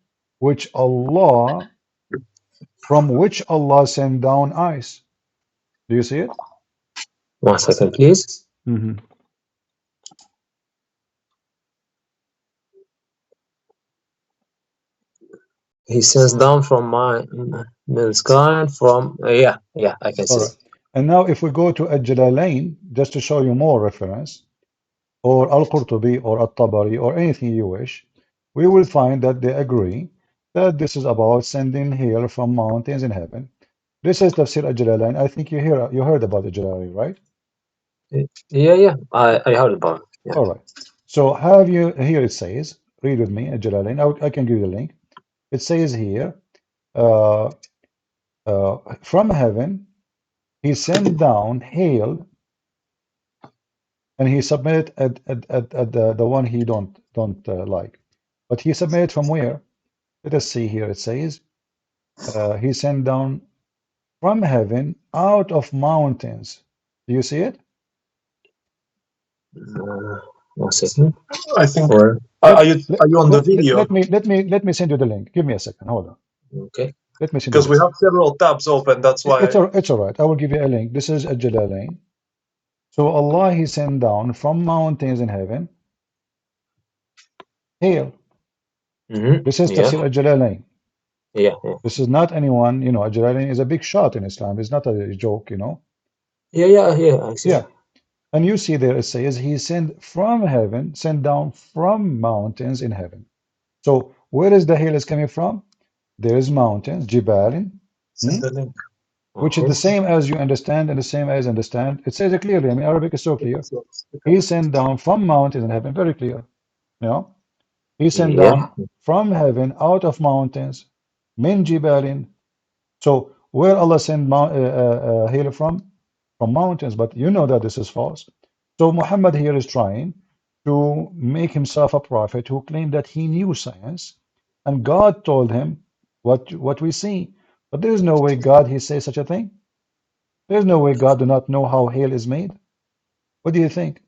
A: from which Allah sent down ice. Do you see it?
L: 1 second, please. He sends down from the sky and from yeah, I can see.
A: Right. And now if we go to Al-Jalalain, just to show you more reference, or Al-Qurtubi or At-Tabari or anything you wish, we will find that they agree that this is about sending hail from mountains in heaven. This is Tafsir Al-Jalalain. I think you heard about Al-Jalalain, right?
L: Yeah, I heard about it. Yeah.
A: All right. So have you, here it says, read with me, Al-Jalalain. I can give you the link. It says here, from heaven, he sent down hail, and he submitted at the one he don't like. But he submitted from where? Let us see here. It says, he sent down from heaven out of mountains. Do you see it?
L: 1 second.
K: I think. Are you on the video?
A: Let me send you the link. Give me a second. Hold on.
L: Okay.
A: Let me send
K: because
A: you
K: we have several tabs open. That's why.
A: It's all right. I will give you a link. This is Al-Jalalain. So Allah, he sent down from mountains in heaven hail. This is Tafsir Al-Jalalain.
L: Yeah.
A: This is not anyone, Al-Jalalain is a big shot in Islam. It's not a joke,
L: Yeah, I see.
A: Yeah. And you see there it says he sent down from mountains in heaven. So where is the hail is coming from? There is mountains, Jibalin, which is the same as you understand and the same as understand. It says it clearly. I mean, Arabic is so clear. He sent down from mountains in heaven, very clear. He sent down from heaven out of mountains, min Jibalin. So where Allah sent hail from? From mountains, but you know that this is false. So Muhammad here is trying to make himself a prophet who claimed that he knew science, and God told him what we see. But there is no way God he says such a thing. There is no way God do not know how hail is made. What do you think?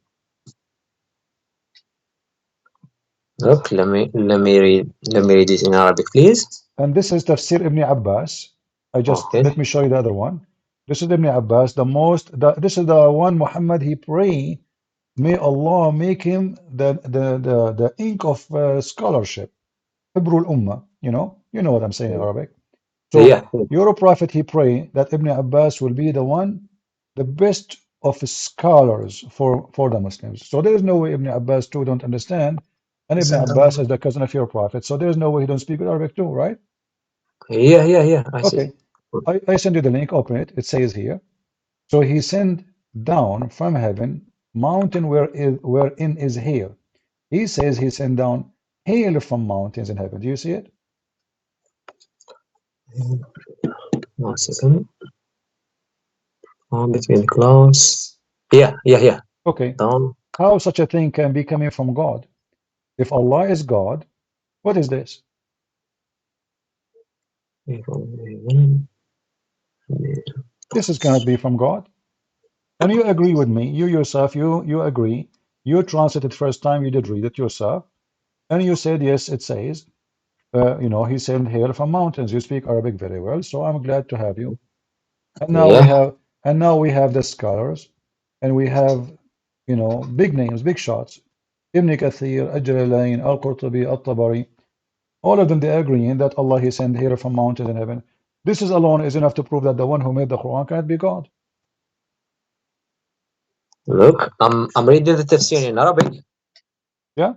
L: Look, let me read it in Arabic, please.
A: And this is Tafsir Ibn Abbas. Let me show you the other one. This is Ibn Abbas, this is the one Muhammad he pray, may Allah make him the ink of scholarship, Hibrul Ummah, you know what I'm saying in Arabic. So your prophet he pray that Ibn Abbas will be the best of scholars for the Muslims. So there is no way Ibn Abbas too don't understand, and Ibn Abbas is the cousin of your prophet. So there is no way he don't speak Arabic too, right?
L: Yeah. I see.
A: I send you the link, open it. It says here, so he sent down from heaven mountain wherein is hail. He says he sent down hail from mountains in heaven. Do you see it?
L: 1 second. Between the clouds. Yeah.
A: Okay.
L: Down.
A: How such a thing can be coming from God? If Allah is God, what is this? This cannot be from God. And you agree with me, you yourself, you agree, you translated first time, you did read it yourself, and you said, yes, it says, he sent hail from mountains. You speak Arabic very well, so I'm glad to have you. And now we have the scholars, and we have, big names, big shots. Ibn Kathir, Al-Jalalain, Al-Qurtubi, Al-Tabari, all of them, they agreeing that Allah, he sent hail from mountains in heaven. This alone is enough to prove that the one who made the Quran cannot be God.
L: Look, I'm reading the tafsir in Arabic.
A: Yeah,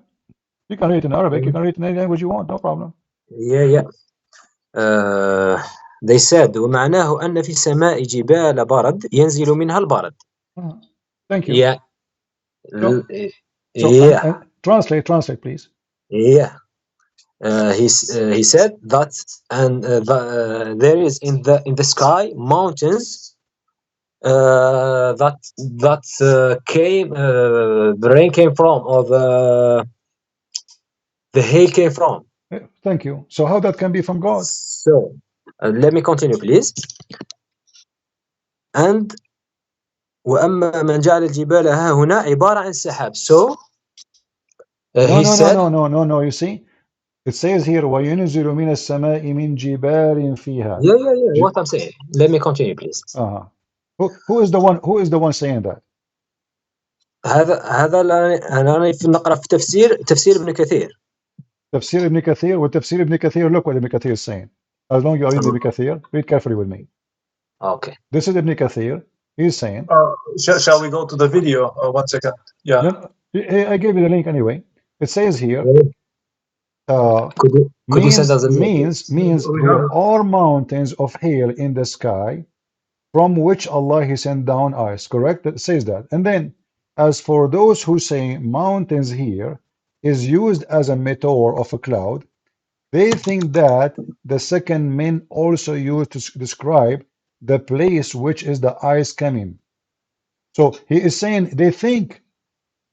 A: you can read it in Arabic. You can read it in any language you want, no problem.
L: Yeah. They said ومعناه أن في السماء جبال برد ينزل منها البرد.
A: Thank you.
L: Yeah.
A: Translate, please.
L: Yeah. He said that, and there is in the sky mountains came, the rain came from, or the hail came from.
A: Thank you. So how that can be from God?
L: So let me continue, please. And وأما من جعل الجبال ها هنا عبارة عن سحاب. So he said,
A: no. You see, it says here وَيُنْزِلُ مِنَ السَّمَاءِ مِنْ جِبَالٍ فِيهَا.
L: Yeah. What I'm saying. Let me continue, please.
A: Who is the one? Who is the one saying that?
L: هذا أنا نقرأ في تفسير ابن كثير.
A: Tafsir Ibn Kathir. With Tafsir Ibn Kathir, look what Ibn Kathir is saying. As long as you are reading Ibn Kathir, read carefully with me.
L: Okay.
A: This is Ibn Kathir. He's saying.
K: Shall we go to the video? 1 second. Yeah.
A: No, I gave you the link anyway. It says here. Means there are mountains of hail in the sky, from which Allah He sent down ice. Correct? It says that. And then, as for those who say mountains here is used as a metaphor of a cloud, they think that the second mean also used to describe the place which is the ice coming. So he is saying they think.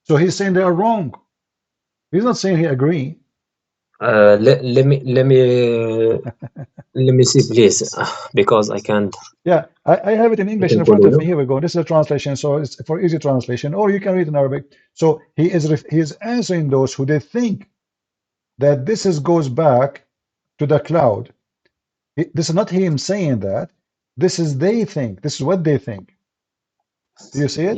A: So he's saying they are wrong. He's not saying he agree.
L: Let me see, please, because I can't.
A: Yeah, I have it in English in front of me. Here we go. This is a translation, so it's for easy translation, or you can read in Arabic. So he is answering those who they think that this goes back to the cloud. This is not him saying that. This is they think. This is what they think. Do you see it?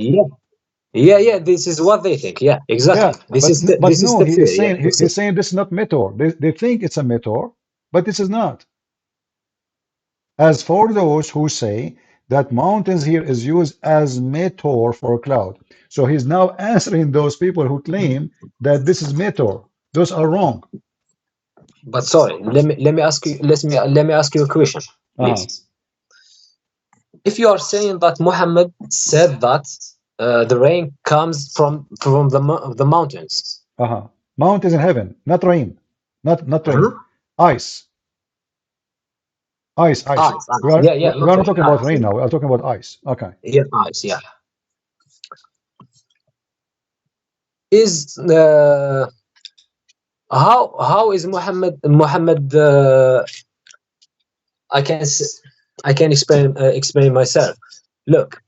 L: Yeah. This is what they think. Yeah, exactly.
A: Yeah, he's saying this is not metaphor. They think it's a metaphor, but this is not. As for those who say that mountains here is used as metaphor for a cloud. So he's now answering those people who claim that this is metaphor. Those are wrong.
L: But sorry, let me ask you a question, please. If you are saying that Muhammad said that the rain comes from the mountains.
A: Mountains in heaven, not rain. Not rain. Ice. Ice. We are not talking about rain now. We are talking about ice. Okay.
L: Yeah, ice. Yeah. Is how is Muhammad? I can explain myself. Look,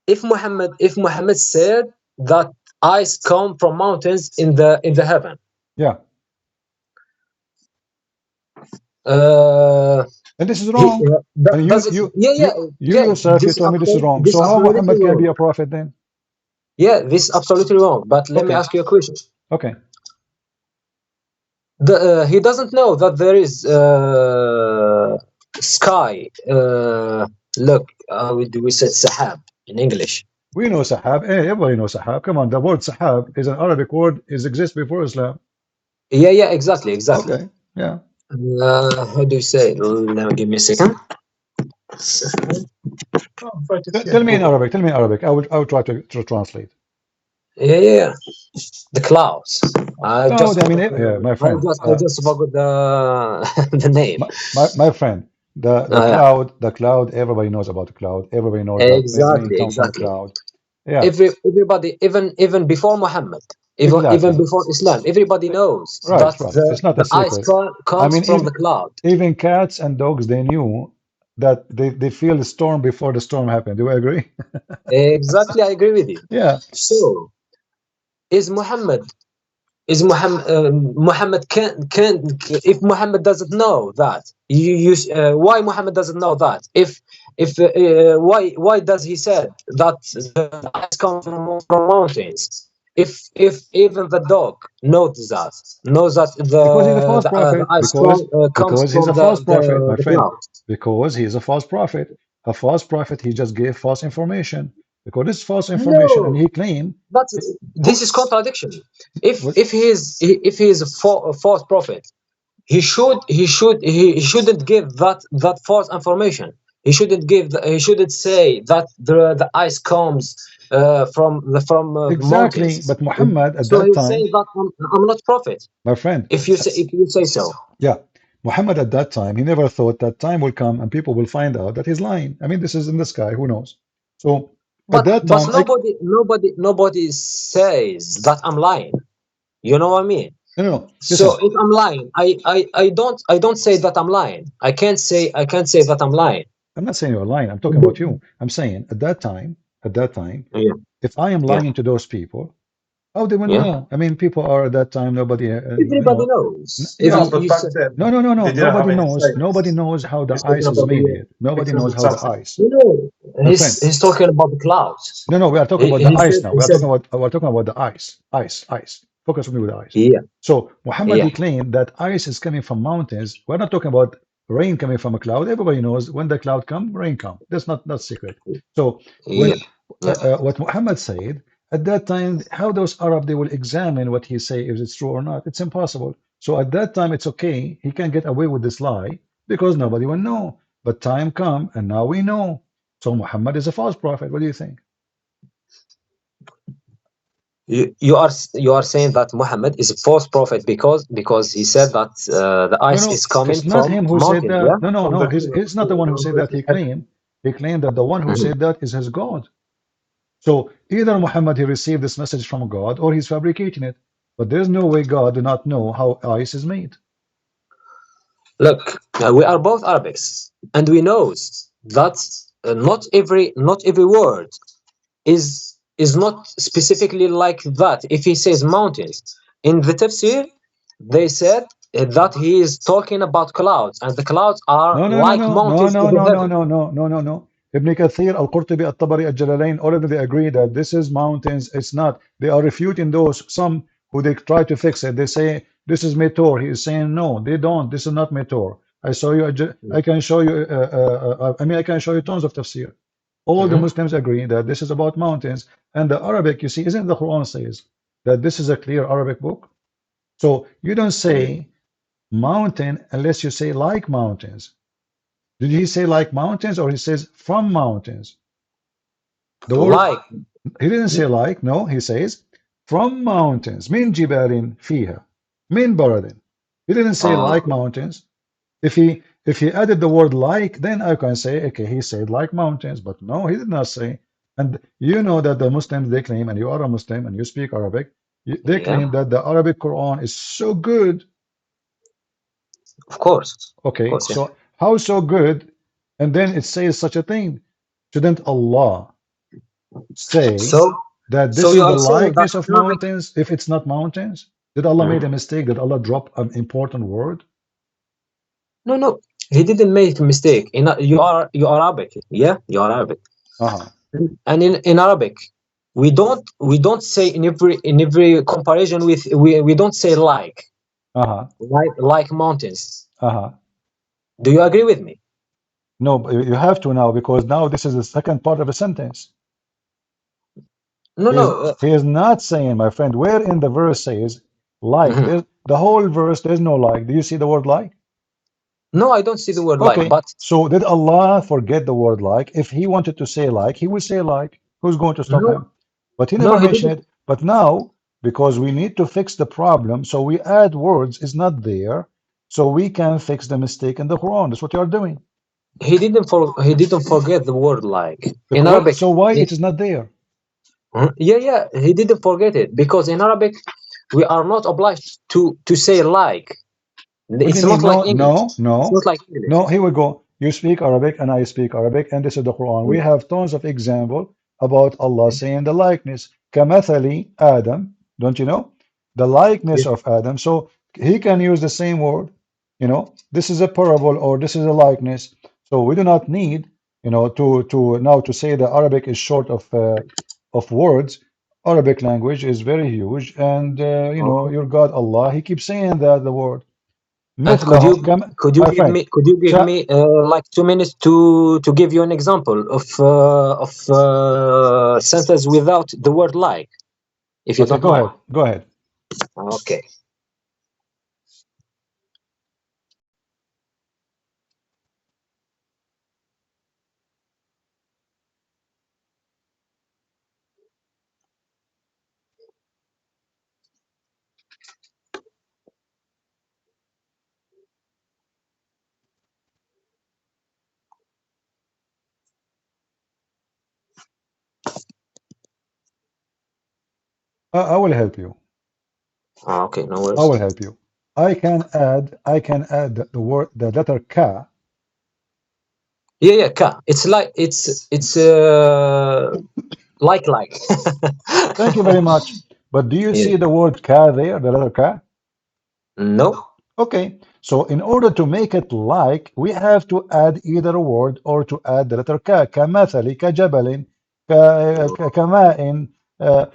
L: if Muhammad said that ice come from mountains in the heaven.
A: Yeah. And this is wrong. You yourself, you told me this is wrong. So how Muhammad can be a prophet then?
L: Yeah, this is absolutely wrong. But let me ask you a question.
A: Okay.
L: He doesn't know that there is sky. Look, we said sahab in English.
A: We know sahab. Everybody knows sahab. Come on, the word sahab is an Arabic word. It exists before Islam.
L: Yeah, exactly.
A: Okay. Yeah.
L: How do you say? Now, give me a second.
A: Tell me in Arabic. I will try to translate.
L: Yeah. The clouds.
A: My friend.
L: I just forgot the name.
A: My friend. The cloud. Everybody knows about the cloud. Everybody knows
L: exactly.
A: From cloud. Yeah.
L: Everybody, even before Muhammad, even before Islam, everybody knows that
A: it's not
L: the ice comes from the cloud.
A: Even cats and dogs, they knew that they feel the storm before the storm happened. Do I agree?
L: Exactly, I agree with you.
A: Yeah.
L: So, Muhammad can if Muhammad doesn't know that why Muhammad doesn't know that why does he say that the ice comes from mountains if even the dog knows that the ice comes
A: he's a false prophet, my friend.
L: Cloud.
A: Because he's a false prophet. A false prophet, he just gave false information. Because this is false information, and he claimed.
L: But this is contradiction. If he is a false prophet, he shouldn't give that false information. He shouldn't say that the ice comes from
A: exactly.
L: Mountains.
A: But Muhammad at
L: so
A: that time,
L: saying that I'm not prophet,
A: my friend.
L: If you say so.
A: Yeah. Muhammad at that time, he never thought that time will come and people will find out that he's lying. I mean, this is in the sky. Who knows? So at
L: But
A: that time,
L: nobody says that I'm lying. You know what I mean?
A: no.
L: So
A: Listen,
L: if I'm lying, I don't say that I'm lying. I can't say that I'm lying.
A: I'm not saying you're lying. I'm talking about you. I'm saying at that time,
L: Yeah,
A: if I am
L: yeah,
A: lying to those people, how they will
L: yeah.
A: know? I mean, people are at that time, nobody,
L: Everybody knows.
K: Yeah,
L: Even
K: but
L: you
K: back
L: said,
K: then
A: no.
K: they didn't have
A: Nobody
K: any
A: knows. Nobody
K: science.
A: knows how the
K: He's talking
A: ice is
K: about
A: made
K: the
A: yet. Nobody knows
K: fixable
A: how the
K: something.
A: ice.
L: no,
A: My friend,
L: he's talking about the clouds.
A: no. We are talking about the
L: He
A: ice
L: said,
A: now. We're talking about the ice. Ice. Focus on me with the ice.
L: yeah,
A: So Muhammad
L: yeah,
A: he claimed that ice is coming from mountains. We're not talking about rain coming from a cloud. Everybody knows when the cloud come, rain come. That's not secret. So
L: yeah,
A: when
L: yeah.
A: what Muhammad said at that time, how those Arab they will examine what he say if it's true or not. It's impossible. So at that time, it's okay. He can get away with this lie because nobody will know. But time come, and now we know. So Muhammad is a false prophet. What do you think?
L: You are saying that Muhammad is a false prophet because he said that the ice
A: No,
L: is coming
A: it's not
L: from
A: him who said
L: mountains.
A: that.
L: Yeah.
K: From
A: No.
K: the
A: He's not the one who said that. He claimed that the one who
L: Mhm.
A: said that is his God. So either Muhammad he received this message from God or he's fabricating it. But there's no way God do not know how ice is made.
L: Look, we are both Arabics, and we knows that not every word is not specifically like that. If he says mountains in the tafsir, they said that he is talking about clouds, and the clouds are like mountains in the heaven.
A: No. Ibn Kathir, Al-Qurtubi, At-Tabari, Al-Jalalain, all of them, they agree that this is mountains. It's not. They are refuting those, some who they try to fix it. They say, this is Meteor. He is saying, no, they don't. This is not Meteor. I saw you, I can show you, I can show you tons of tafsir. All the
L: Mhm.
A: Muslims agree that this is about mountains. And the Arabic, you see, isn't the Quran says that this is a clear Arabic book? So you don't say mountain unless you say like mountains. Did he say like mountains or he says from mountains? The word,
L: Like,
A: he didn't say like, no, he says from mountains. Min jibalin fiha. Min baradin. He didn't say like mountains. If he added the word like, then I can say, okay, he said like mountains, but no, he did not say. And you know that the Muslims, they claim, and you are a Muslim and you speak Arabic, they
L: yeah,
A: claim that the Arabic Quran is so good.
L: of
A: Okay,
L: course, yeah.
A: so how so good? And then it says such a thing. Shouldn't Allah say
L: So,
A: that
L: so
A: this
L: you
A: is the
L: are saying that
A: likeness of
L: Arabic.
A: mountains if it's not mountains? Did Allah made a mistake? Did Allah drop an important word?
L: No, he didn't make a mistake. You are Arabic, yeah, you are Arabic,
A: Uh-huh.
L: and in Arabic, we don't say in every comparison with we don't say
A: Uh-huh.
L: like mountains.
A: Uh-huh.
L: Do you agree with me?
A: No, but you have to now because now this is the second part of a sentence.
L: No,
A: He is,
L: no,
A: he is not saying, my friend, where in the verse says like.
L: mhm.
A: There's the whole verse, there's no like. Do you see the word like?
L: No, I don't see the word like,
A: Okay,
L: but
A: so did Allah forget the word like? If he wanted to say like, he would say like. Who's going to stop
L: no,
A: him? But he
L: no,
A: never
L: he
A: mentioned
L: didn't.
A: it. But now, because we need to fix the problem, so we add words is not there, so we can fix the mistake in the Quran. That's what you are doing.
L: He didn't forget the word like in
A: Because
L: Arabic.
A: so why it is not there?
L: Yeah, he didn't forget it because in Arabic we are not obliged to say like.
A: What do you
L: It's
A: mean?
L: not like
A: No,
L: English.
A: no,
L: It's
A: no,
L: not like English.
A: no. Here we go. You speak Arabic and I speak Arabic, and this is the Quran. We have tons of example about Allah saying the likeness. Kamathali Adam, don't you know? The likeness
L: Yeah.
A: of Adam. So he can use the same word. This is a parable or this is a likeness. So we do not need, to now to say that Arabic is short of words. Arabic language is very huge, and
L: Okay.
A: your God Allah, He keeps saying that the word.
L: And could you
A: مثله كم
L: could you
A: my
L: give
A: friend
L: me could you give
A: شا
L: me like 2 minutes to give you an example of sentence without the word like, if you
A: okay,
L: don't
A: go
L: mind?
A: ahead, go ahead.
L: Okay.
A: I will help you.
L: Okay, no worries.
A: I will help you. I can add the word, the letter ka.
L: Yeah, ka. It's like like.
A: Thank you very much. But do you
L: Yeah.
A: see the word ka there, the letter ka?
L: No.
A: Okay, so in order to make it like, we have to add either a word or to add the letter ka. كمثل, كجبل, كماء.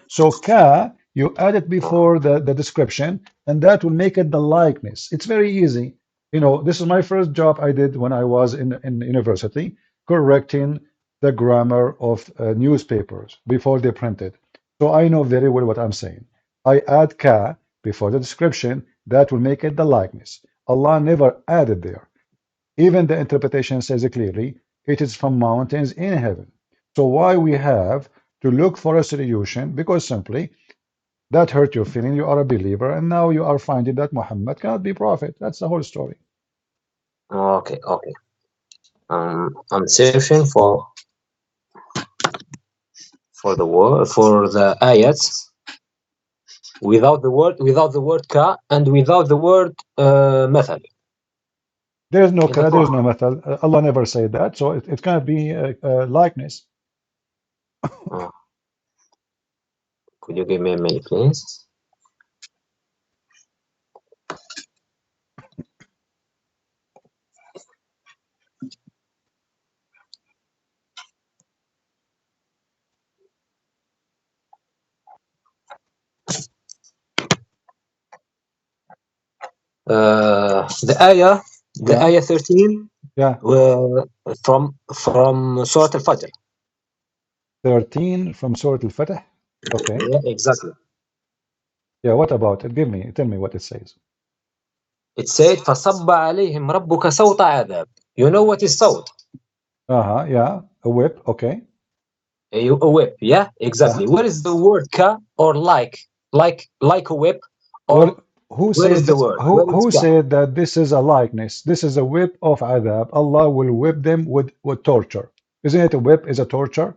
A: So ka, you add it before the description, and that will make it the likeness. It's very easy. You know, this is my first job I did when I was in university, correcting the grammar of newspapers before they printed. So I know very well what I'm saying. I add ka before the description, that will make it the likeness. Allah never added there. Even the interpretation says it clearly, it is from mountains in heaven. So why we have to look for a solution? Because simply that hurt your feeling, you are a believer, and now you are finding that Muhammad cannot be prophet. That's the whole story.
L: Okay. I'm searching for the word, for the ayats without the word ka and without the word مثل.
A: There's no
L: In the
A: ka, there's
L: Quran.
A: no method. Allah never said that, so it cannot be a likeness.
L: Oh, could you give me a minute, please? The ayah,
A: Yeah,
L: ayah 13,
A: yeah.
L: from Surah Al-Fajr.
A: 13 from Surah Al-Fatih. Okay.
L: Yeah, exactly.
A: Yeah, what about it? Tell me what it says.
L: It said, فَصَبَّ عَلَيْهِمْ رَبُّكَ صَوْتَ عَذَابٍ. You know what is sawt?
A: Yeah, a whip. Okay.
L: A whip, yeah, exactly. Where is the word ka or like a whip,
A: Well,
L: or
A: who
L: where is
A: said
L: the
A: that,
L: word? Where is
A: who
L: ka?
A: said that this is a likeness? This is a whip of adab. Allah will whip them with torture. Isn't it a whip is a torture?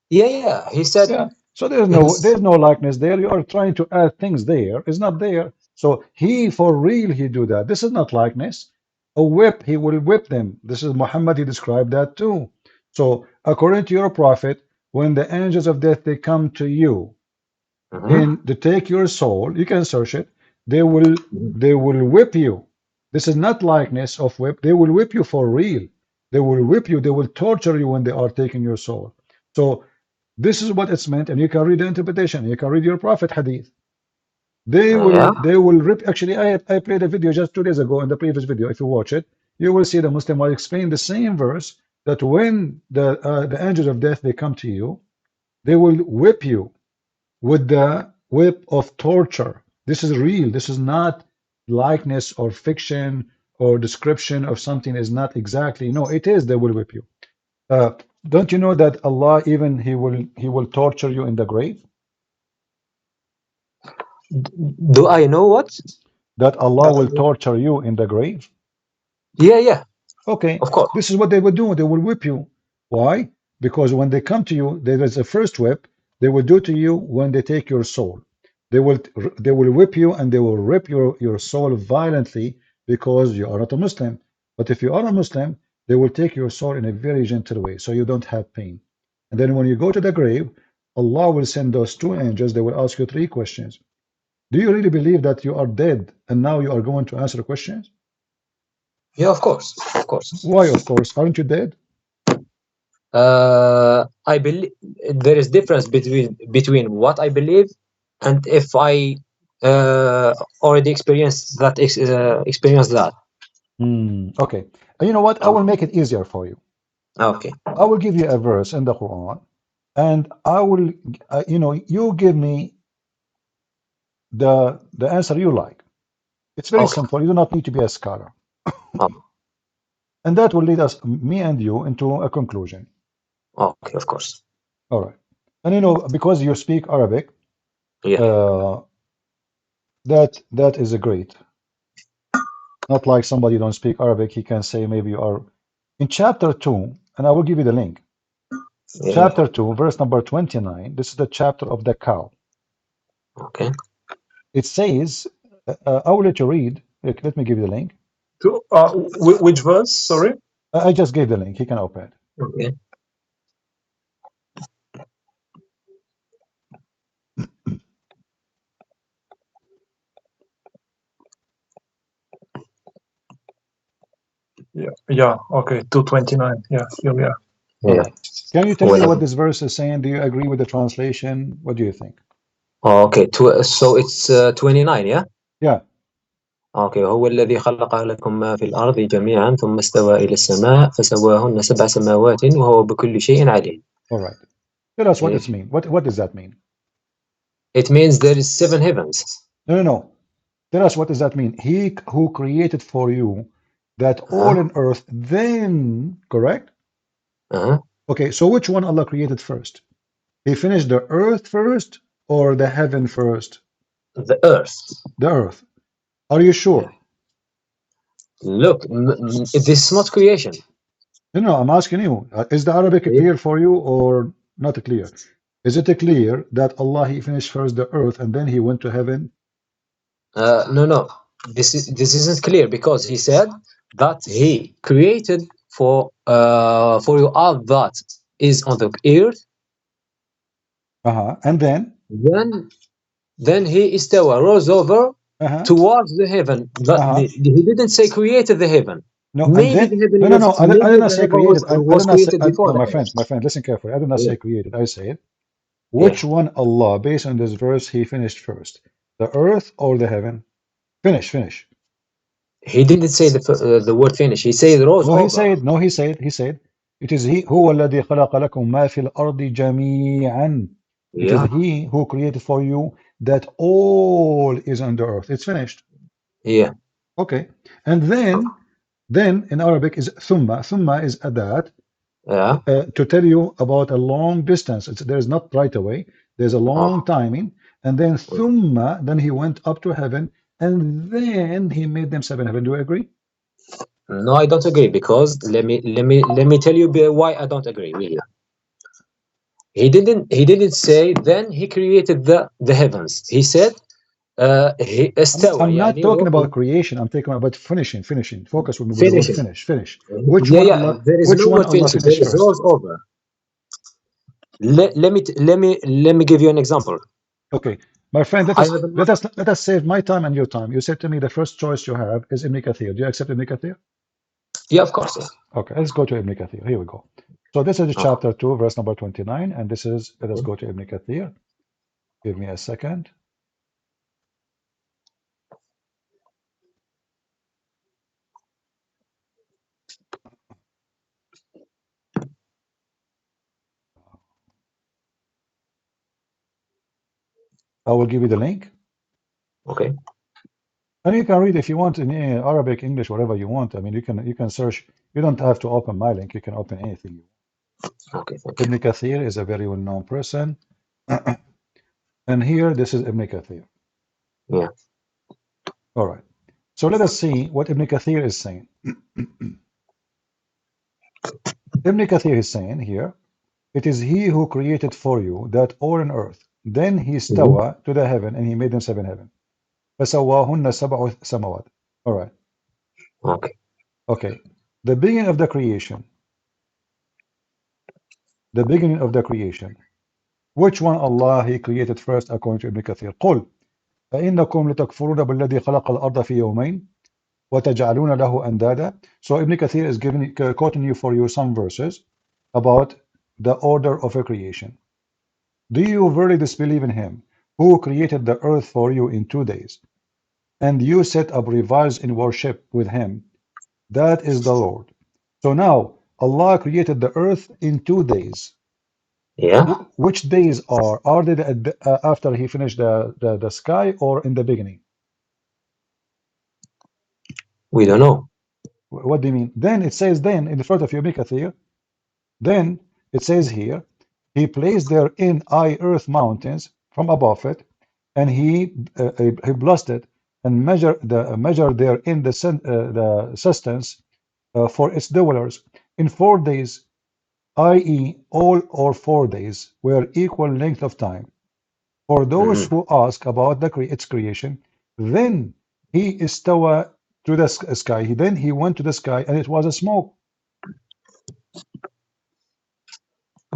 L: Yeah. He said,
A: Yeah. So
L: he's,
A: there's no likeness there. You are trying to add things there. It's not there. So he for real he do that. This is not likeness. A whip, he will whip them. This is Muhammad, he described that too. So according to your prophet, when the angels of death they come to you, and to take your soul, you can search it, they will whip you. This is not likeness of whip. They will whip you for real. They will whip you, they will torture you when they are taking your soul. So this is what it's meant, and you can read the interpretation, you can read your prophet hadith.
L: yeah.
A: They will rip. Actually, I played a video just 2 days ago in the previous video. If you watch it, you will see the Muslim will explain the same verse, that when the angels of death they come to you, they will whip you with the whip of torture. This is real. This is not likeness or fiction or description of something is not exactly. No, it is. They will whip you. Uh, don't you know that Allah even he will torture you in the grave?
L: Do I know what?
A: That Allah will torture you in the grave?
L: Yeah.
A: Okay,
L: Of course.
A: this is what they will do. They will whip you. Why? Because when they come to you, there is a first whip. They will do to you when they take your soul. They will whip you and they will rip your soul violently because you are not a Muslim. But if you are a Muslim, they will take your soul in a very gentle way, so you don't have pain. And then when you go to the grave, Allah will send those two angels. They will ask you three questions. Do you really believe that you are dead and now you are going to answer questions?
L: Yeah, of course.
A: Why, of course? Aren't you dead?
L: I believe there is difference between what I believe and if I already experienced that.
A: Okay. And you know what? I will make it easier for you.
L: Okay.
A: I will give you a verse in the Quran, and I will, you give me the answer you like. It's very simple. You do not need to be a scholar. And that will lead us, me and you, into a conclusion.
L: Okay, of course.
A: All right. And because you speak Arabic, that is a great. Not like somebody don't speak Arabic, he can say maybe you are in chapter 2, and I will give you the link. Chapter 2, verse number 29. This is the chapter of the cow.
L: Okay.
A: It says, I will let you read. Let me give you the link.
K: Which verse? Sorry.
A: I just gave the link. He can open it.
L: Okay.
K: Yeah. Okay. 229. Yeah. Here we are.
A: All right. Can you tell me
L: Well,
A: what this verse is saying? Do you agree with the translation? What do you think?
L: okay. So it's 29, yeah?
A: Yeah.
L: Okay. هو الذي خلق لكم ما في الأرض جميعا ثم استوى إلى السماء فسواهن سبع سماوات وهو بكل شيء عليم.
A: All right. Tell us what it means. What does that mean?
L: It means there is 7 heavens.
A: No. Tell us what does that mean. He who created for you that all in earth, then, correct? Okay, so which one Allah created first? He finished the earth first or the heaven first?
L: The earth.
A: The earth. Are you sure?
L: Look, this is not creation.
A: No, I'm asking you. Is the Arabic clear for you or not clear? Is it clear that Allah, He finished first the earth and then He went to heaven?
L: No. This isn't clear because He said that He created for you all that is on the earth.
A: And
L: then He istawa, rose over towards the heaven. But He didn't say created the heaven.
A: No,
L: maybe the heaven
A: no. I did not say created.
L: was created before.
A: No, my friend, listen carefully. I did not say created. I said, which one Allah, based on this verse, He finished first, the earth or the heaven? Finish.
L: He didn't say the word finish. He said rose over.
A: No, he said, it is He هو الذي خلق لكم ما في الأرض جميعا. It is He who created for you that all is on the earth. It's finished.
L: Yeah.
A: Okay. And then in Arabic is thumma. Thumma is adat. To tell you about a long distance. There's not right away. There's a long timing. And then thumma, then He went up to heaven, and then He made them 7 heaven. Do you agree?
L: No, I don't agree because let me tell you why I don't agree with you. He didn't say then He created the heavens. He said
A: I'm not talking about creation. I'm talking about finishing. Focus with me with the word finish. Which one Allah?
L: There is no word finishing. There is rose over. Let me give you an example.
A: Okay, my friend, let us save my time and your time. You said to me the first choice you have is Ibn Kathir. Do you accept Ibn Kathir?
L: Yeah, of course. Yeah.
A: Okay, let's go to Ibn Kathir. Here we go. So this is chapter 2, verse number 29, and this is, let us go to Ibn Kathir. Give me a second. I will give you the link.
L: Okay.
A: And you can read if you want in Arabic, English, whatever you want. I mean, you can search. You don't have to open my link. You can open anything.
L: Okay.
A: Ibn Kathir is a very well-known person. And here, this is Ibn Kathir.
L: Yeah.
A: All right. So let us see what Ibn Kathir is saying. Ibn Kathir is saying here, it is He who created for you that all on earth. Then He stawa to the heaven, and He made them 7 heaven. فَسَوَّاهُنَّ سَبْعُ سَمَوَاتٍ. All right. Okay. The beginning of the creation. Which one Allah He created first according to Ibn Kathir? قُلْ فَإِنَّكُمْ لِتَكْفُرُونَ بِالَّذِي خَلَقَ الْأَرْضَ فِي يَوْمَيْنِ وَتَجْعَلُونَ لَهُ أَنْدَادًا. So Ibn Kathir is quoting you for you some verses about the order of a creation. Do you verily disbelieve in Him who created the earth for you in 2 days, and you set up rivals in worship with Him? That is the Lord. So now Allah created the earth in 2 days.
L: Yeah.
A: Which days are they after He finished the sky or in the beginning?
L: We don't know.
A: What do you mean? Then it says, then in the front of Ibn Kathir, then it says here, He placed therein earth mountains from above it, and He blessed it and measured therein the sustenance for its dwellers in 4 days, i.e., all or 4 days were equal length of time. For those who ask about its creation, then he istawa to the sky. Then he went to the sky, and it was a smoke.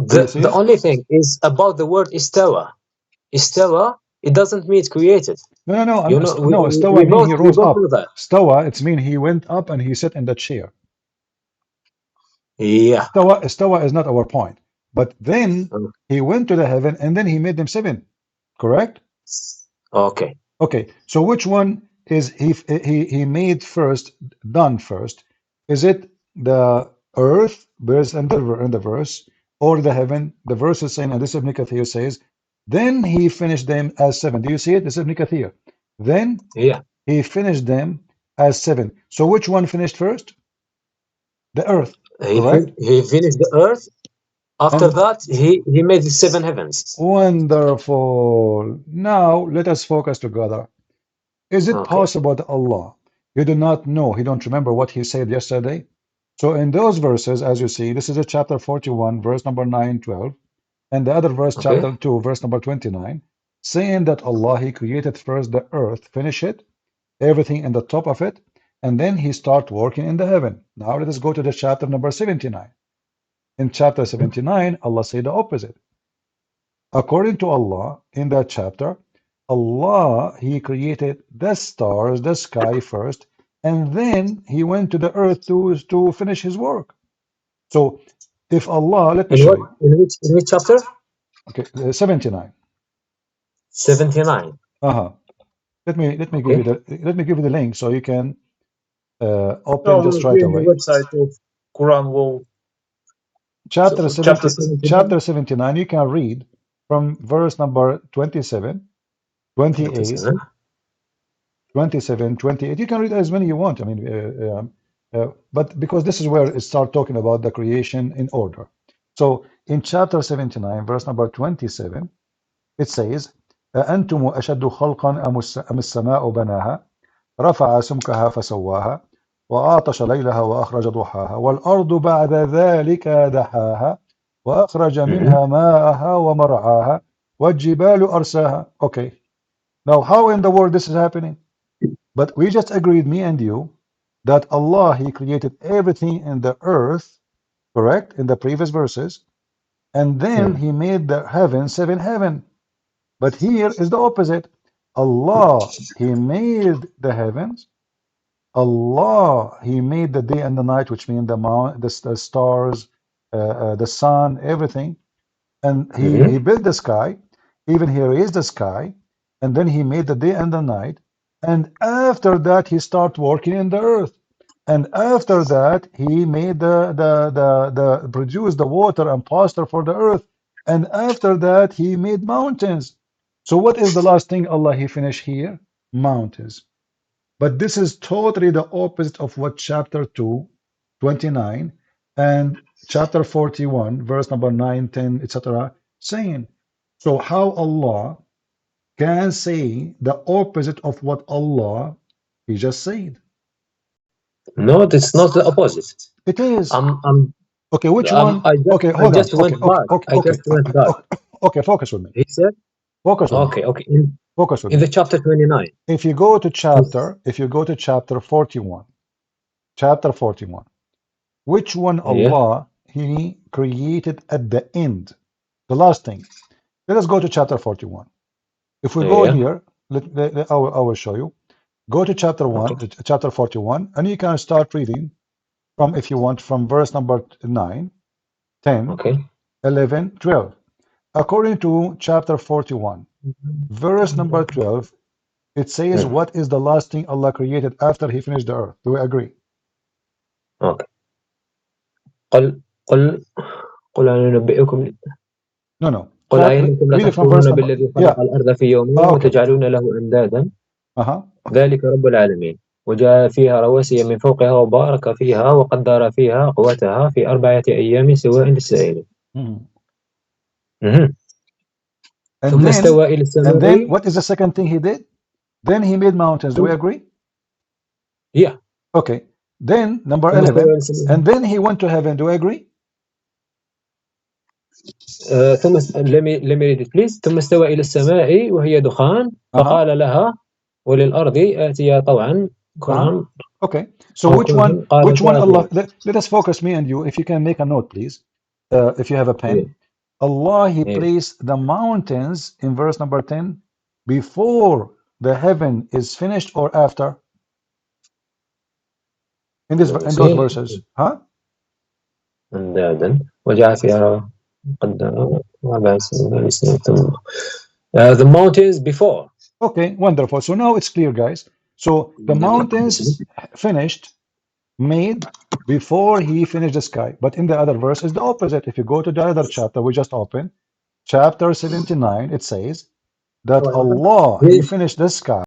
A: Do you see
L: The
A: it?
L: only thing is about the word istawa. Istawa, it doesn't mean it's created.
A: No, no, no.
L: You know,
A: No,
L: we
A: istawa mean
L: both
A: he rose up.
L: know that.
A: Stawa, it's mean he went up and he sat in the chair.
L: Yeah.
A: Istawa is not our point. But then he went to the heaven, and then he made them 7. Correct?
L: Okay.
A: Okay. So which one is he made first, done first? Is it the earth, verse in the verse, or the heaven? The verse is saying, and this is Ibn Kathir says, then he finished them as 7. Do you see it? This is Ibn Kathir. Then he finished them as 7. So which one finished first? The earth. Correct?
L: He finished the earth. After that, he made the 7 heavens.
A: Wonderful. Now let us focus together. Is it possible that Allah, you do not know, he don't remember what he said yesterday? So in those verses, as you see, this is a chapter 41, verse number 9, 12, and the other verse, chapter 2, verse number 29, saying that Allah, he created first the earth, finish it, everything in the top of it, and then he start working in the heaven. Now let us go to the chapter number 79. In chapter 79, Allah said the opposite. According to Allah, in that chapter, Allah, he created the stars, the sky first, and then he went to the earth to finish his work. So if Allah, let me show you.
L: In which chapter?
A: Okay, 79.
L: 79.
A: Let me give you the link so you can open just right away.
K: The website of Quran will.
A: Chapter 79, you can read from verse number 27, 28, 27, 28. You can read as many you want. I mean, but because this is where it starts talking about the creation in order. So in chapter 79, verse number 27, it says, أأنتم أشد خلقا أم السماء بناها رفع سمكها فسواها وأعطش ليلها وأخرج ضحاها والأرض بعد ذلك دحاها وأخرج منها ماءها ومرعاها والجبال أرساها. Okay, now how in the world this is happening? But we just agreed, me and you, that Allah, he created everything in the earth, correct, in the previous verses, and then he made the heaven 7 heaven. But here is the opposite. Allah, he made the heavens. Allah, he made the day and the night, which means the stars, the sun, everything. And he built the sky. Even he raised the sky. And then he made the day and the night. And after that, he started working in the earth. And after that, he made produced the water and pasture for the earth. And after that, he made mountains. So what is the last thing Allah he finished here? Mountains. But this is totally the opposite of what chapter 2, 29, and chapter 41, verse number 9, 10, etc. saying. So how Allah can say the opposite of what Allah he just said?
L: No, it's not the opposite.
A: It is. Okay, which
L: one?
A: Okay, hold
L: on. Went back.
A: Okay, focus with me.
L: He said.
A: Focus with me.
L: Okay.
A: Focus with
L: in
A: me.
L: the chapter 29.
A: If you go to chapter 41, chapter 41, which one Allah he created at the end, the last thing. Let us go to chapter 41. If we go here, I will show you. Go to chapter 1, chapter 41, and you can start reading from, if you want, from verse number 9, 10, 11, 12. According to chapter 41, verse number 12, it says, what is the last thing Allah created after he finished the earth? Do we agree?
L: Okay. قل أنبئكم.
A: No.
L: قل أئنكم لتكفرون بالذي خلق الأرض في يومين وتجعلون له أندادا ذلك رب العالمين وجاء فيها رواسي من فوقها وبارك فيها وقدر فيها قوتها في 4 أيام سواء للسائلين. ثم استوى إلى السماء.
A: And then what is the second thing he did? Then he made mountains. Do we agree?
L: Yeah.
A: Okay. Then number 11. And then he went to heaven. Do we agree?
L: ثم let me read it please. ثم استوى إلى السماء وهي دخان فقال لها وللأرض آتيا طوعا كرها.
A: Okay, so which one Allah, let us focus, me and you, if you can make a note please, if you have a pen. Allah, he placed the mountains in verse number 10 before the heaven is finished or after? In those verses, huh?
L: وجعل فيها the mountains before.
A: Okay, wonderful. So now it's clear, guys. So the mountains finished, made before he finished the sky. But in the other verse is the opposite. If you go to the other chapter we just opened, chapter 79, it says that Allah, he finished the sky